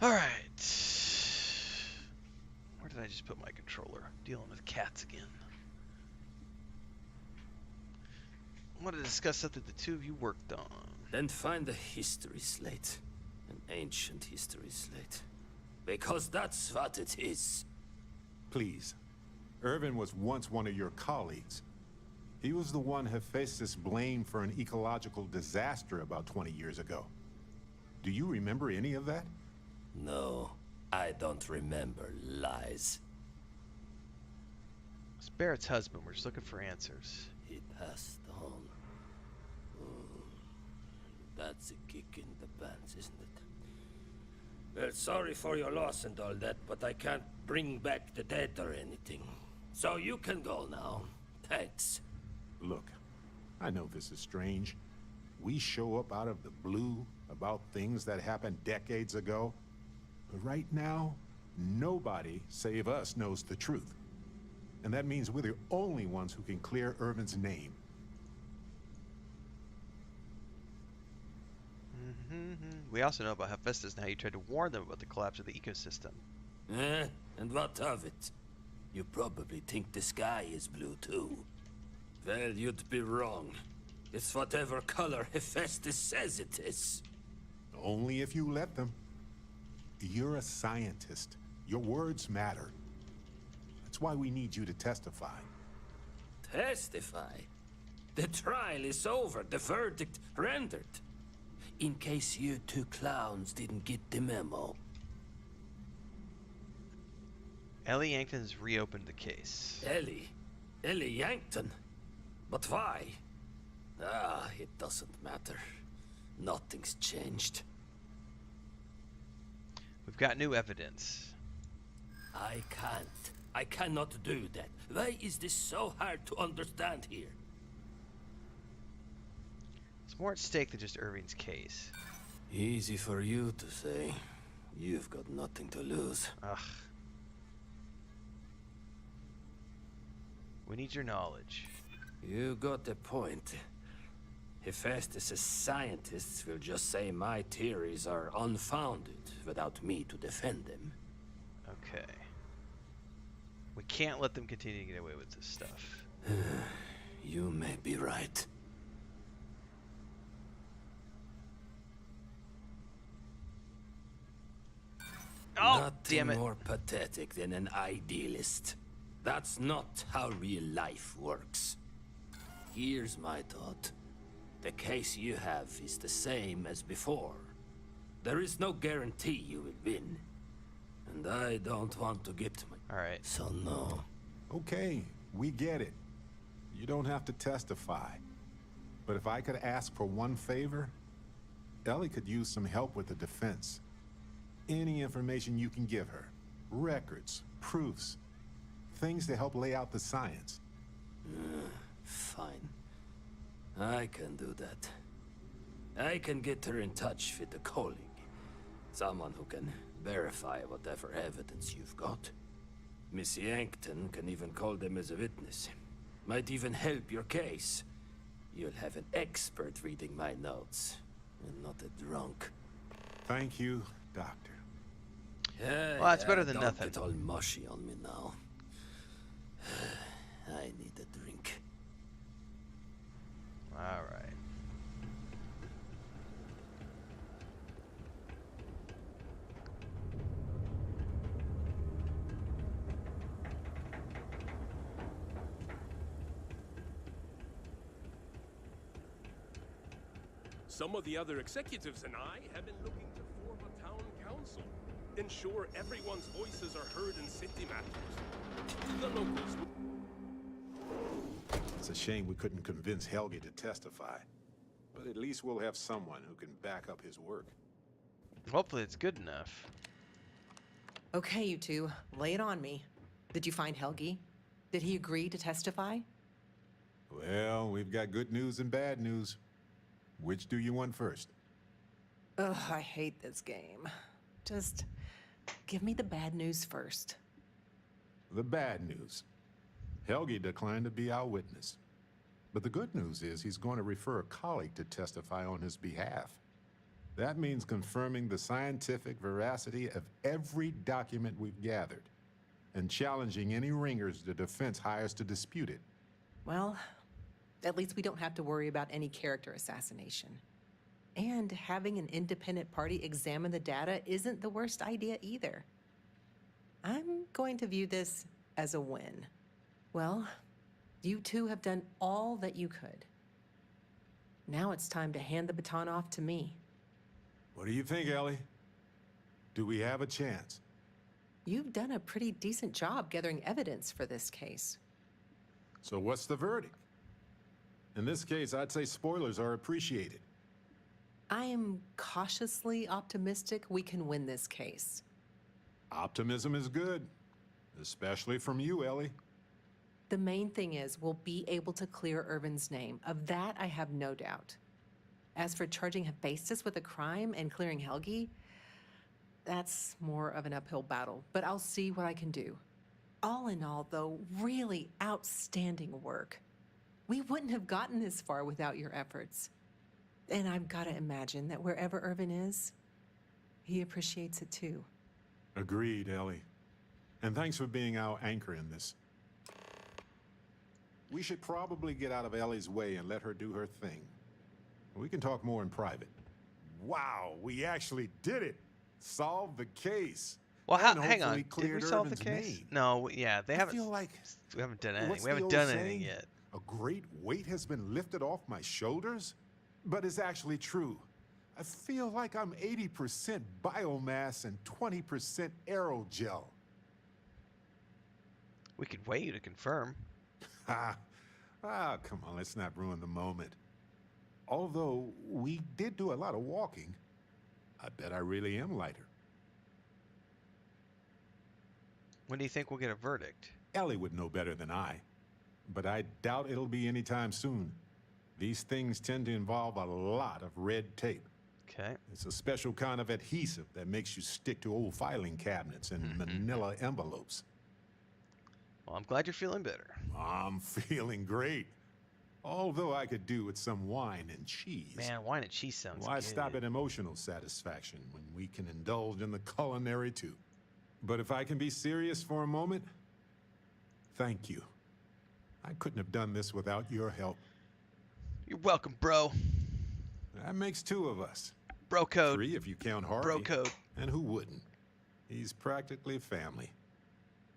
All right. Where did I just put my controller? Dealing with cats again. I want to discuss something the two of you worked on. Then find a history slate. An ancient history slate. Because that's what it is. Please. Irvin was once one of your colleagues. He was the one Hephaestus blamed for an ecological disaster about 20 years ago. Do you remember any of that? No, I don't remember lies. It's Barrett's husband. We're just looking for answers. He passed on. Oh, that's a kick in the pants, isn't it? Well, sorry for your loss and all that, but I can't bring back the dead or anything. So you can go now. Thanks. Look, I know this is strange. We show up out of the blue about things that happened decades ago. But right now, nobody save us knows the truth. And that means we're the only ones who can clear Irvin's name. We also know about Hephaestus and how you tried to warn them about the collapse of the ecosystem. And what of it? You probably think the sky is blue too. Well, you'd be wrong. It's whatever color Hephaestus says it is. Only if you let them. You're a scientist. Your words matter. That's why we need you to testify. Testify? The trial is over, the verdict rendered. In case you two clowns didn't get the memo. Ellie Yankton's reopened the case. Ellie Yankton? But why? Ah, it doesn't matter. Nothing's changed. We've got new evidence. I cannot do that. Why is this so hard to understand here? It's more at stake than just Irving's case. Easy for you to say. You've got nothing to lose. Ugh. We need your knowledge. You got the point. Hephaestus' scientists will just say my theories are unfounded without me to defend them. Okay. We can't let them continue to get away with this stuff. You may be right. Oh, Nothing damn it. more pathetic than an idealist. That's not how real life works. Here's my thought. The case you have is the same as before. There is no guarantee you will win. And I don't want to get my... Alright. So no. Okay, we get it. You don't have to testify. But if I could ask for one favor, Ellie could use some help with the defense. Any information you can give her. Records, proofs, things to help lay out the science. Fine. I can do that. I can get her in touch with a colleague. Someone who can verify whatever evidence you've got. Miss Yankton can even call them as a witness. Might even help your case. You'll have an expert reading my notes, and not a drunk. Thank you, Doctor. Yeah, Well, that's better than don't nothing. Get all mushy on me now. I need a drink. Alright. Some of the other executives and I have been looking to form a town council. Ensure everyone's voices are heard in city matters. The locals... It's a shame we couldn't convince Helge to testify. But at least we'll have someone who can back up his work. Hopefully it's good enough. Okay, you two, lay it on me. Did you find Helge? Did he agree to testify? Well, we've got good news and bad news. Which do you want first? Ugh, I hate this game. Just give me the bad news first. The bad news. Helge declined to be our witness. But the good news is he's going to refer a colleague to testify on his behalf. That means confirming the scientific veracity of every document we've gathered and challenging any ringers the defense hires to dispute it. Well, at least we don't have to worry about any character assassination. And having an independent party examine the data isn't the worst idea either. I'm going to view this as a win. Well, you two have done all that you could. Now it's time to hand the baton off to me. What do you think, Ellie? Do we have a chance? You've done a pretty decent job gathering evidence for this case. So what's the verdict? In this case, I'd say spoilers are appreciated. I am cautiously optimistic we can win this case. Optimism is good, especially from you, Ellie. The main thing is we'll be able to clear Irvin's name. Of that, I have no doubt. As for charging Hephaestus with a crime and clearing Helgi, that's more of an uphill battle, but I'll see what I can do. All in all, though, really outstanding work. We wouldn't have gotten this far without your efforts. And I've got to imagine that wherever Irvin is, he appreciates it too. Agreed, Ellie. And thanks for being our anchor in this. We should probably get out of Ellie's way and let her do her thing. We can talk more in private. Wow, we actually did it! Solved the case. Well, hang on. Did we solve the case? Name. No, yeah, they haven't. Feel like we haven't done anything. We the haven't old done saying? anything yet. A great weight has been lifted off my shoulders? But it's actually true. I feel like I'm 80% biomass and 20% aerogel. We could wait to confirm. Come on, let's not ruin the moment. Although we did do a lot of walking, I bet I really am lighter. When do you think we'll get a verdict? Ellie would know better than I, but I doubt it'll be anytime soon. These things tend to involve a lot of red tape. Okay. It's a special kind of adhesive that makes you stick to old filing cabinets and manila envelopes. Well, I'm glad you're feeling better. I'm feeling great. Although I could do with some wine and cheese. Man, wine and cheese sounds Why good. stop at emotional satisfaction when we can indulge in the culinary too? But if I can be serious for a moment, thank you. I couldn't have done this without your help. You're welcome, bro. That makes two of us. Bro code. 3 if you count Harvey. Bro code. And who wouldn't? He's practically family.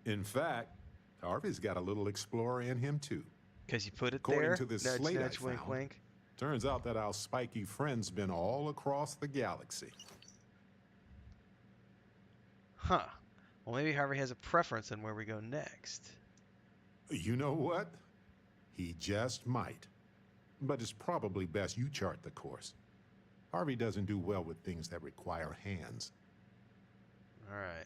In fact, Harvey's got a little explorer in him too. Because you put it According there? to this Nudge, slate nudge, I wink, found, wink. turns out that our spiky friend's been all across the galaxy. Huh. Well, maybe Harvey has a preference on where we go next. You know what? He just might. But it's probably best you chart the course. Harvey doesn't do well with things that require hands. All right.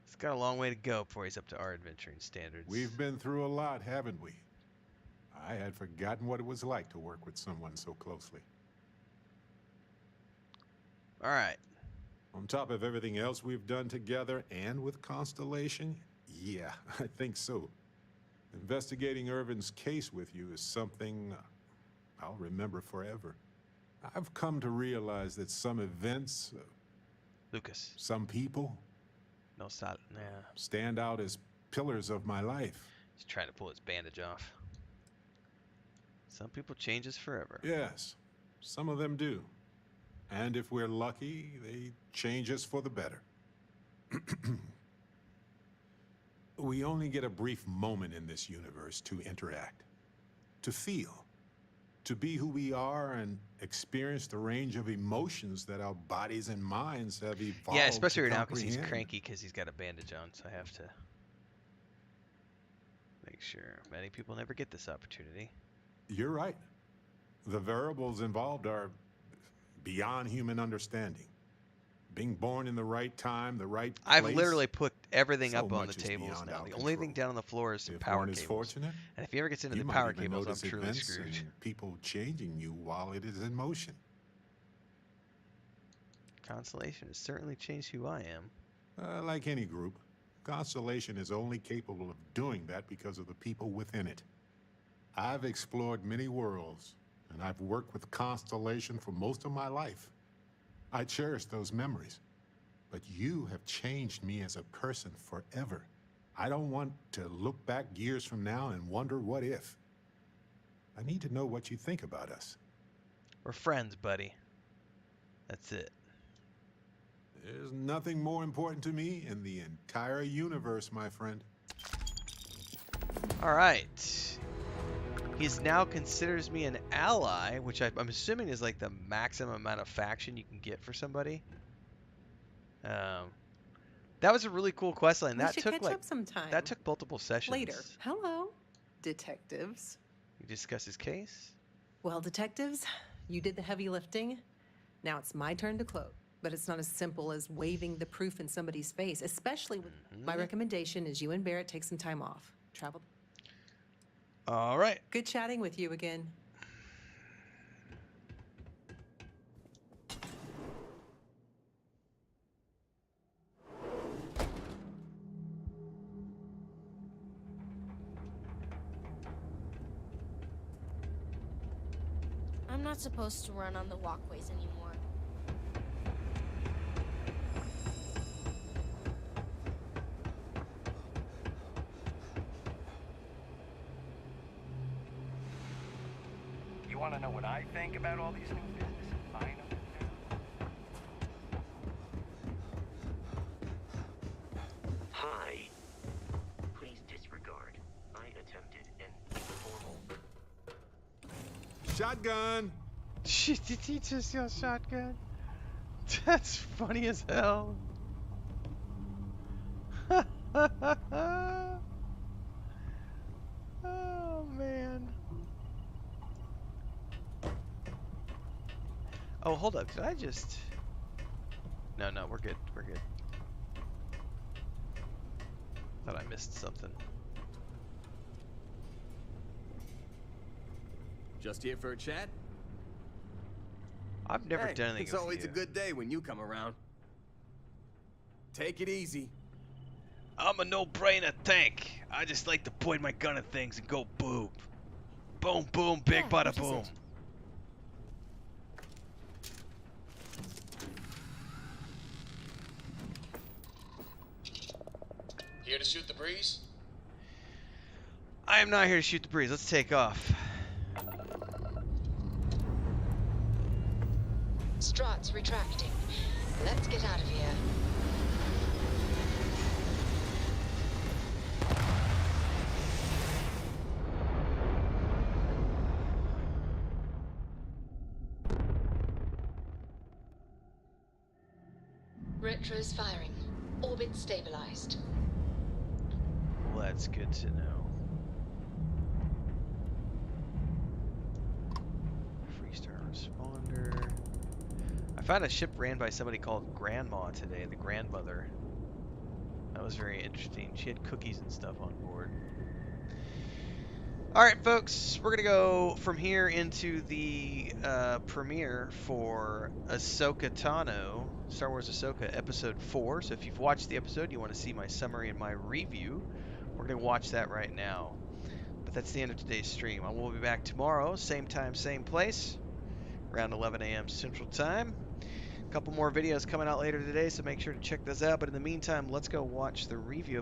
He's got a long way to go before he's up to our adventuring standards. We've been through a lot, haven't we? I had forgotten what it was like to work with someone so closely. All right. On top of everything else we've done together and with Constellation, yeah, I think so. Investigating Irvin's case with you is something I'll remember forever. I've come to realize that some events, Lucas. some people, No, stop. Yeah. stand out as pillars of my life. He's trying to pull his bandage off. Some people change us forever. Yes, some of them do. And if we're lucky, they change us for the better. We only get a brief moment in this universe to interact, to feel, to be who we are and experience the range of emotions that our bodies and minds have evolved. Yeah, especially to right now because he's comprehend. cranky because he's got a bandage on, so I have to make sure. Many people never get this opportunity. You're right. The variables involved are beyond human understanding. Being born in the right time, the right place. I've literally put everything so up on the much is tables beyond now. our The only thing control. down on the floor is some If power one is cables. fortunate, And if he ever gets into you the might power even cables, I'm notice truly events screwed. and people changing you while it is in motion. Constellation has certainly changed who I am. Like any group, Constellation is only capable of doing that because of the people within it. I've explored many worlds and I've worked with Constellation for most of my life. I cherish those memories. But you have changed me as a person forever. I don't want to look back years from now and wonder what if. I need to know what you think about us. We're friends, buddy. That's it. There's nothing more important to me in the entire universe, my friend. All right. He's now considers me an ally, which I'm assuming is like the maximum amount of faction you can get for somebody. That was a really cool quest line. We That should took catch like up sometime. that took multiple sessions. Later. Hello, detectives. You discuss his case. Well, detectives, you did the heavy lifting. Now it's my turn to close. But it's not as simple as waving the proof in somebody's face, especially with my recommendation is you and Barrett take some time off. Travel. All right. Good chatting with you again. I'm not supposed to run on the walkways anymore. You want to know what I think about all these new businesses buying up in town? Hi. Please disregard. I attempted an informal. Shotgun! Shit, did he just yell shotgun? That's funny as hell. Oh, man. Oh, hold up. Did I just... No, we're good. We're good. Thought I missed something. Just here for a chat? I've never Hey, done anything it's with always you. a good day when you come around. Take it easy. I'm a no-brainer tank. I just like to point my gun at things and go boom. Boom, boom, big bada boom. Here to shoot the breeze? I am not here to shoot the breeze. Let's take off. Struts retracting. Let's get out of here. Retros firing. Orbit stabilized. Well, that's good to know. Freestar responder. I found a ship ran by somebody called Grandma today, the grandmother. That was very interesting. She had cookies and stuff on board. Alright, folks, we're going to go from here into the premiere for Ahsoka Tano, Star Wars Ahsoka Episode 4. So if you've watched the episode, you want to see my summary and my review, we're going to watch that right now. But that's the end of today's stream. I will be back tomorrow, same time, same place, around 11 a.m. Central Time. A couple more videos coming out later today, so make sure to check those out. But in the meantime, let's go watch the review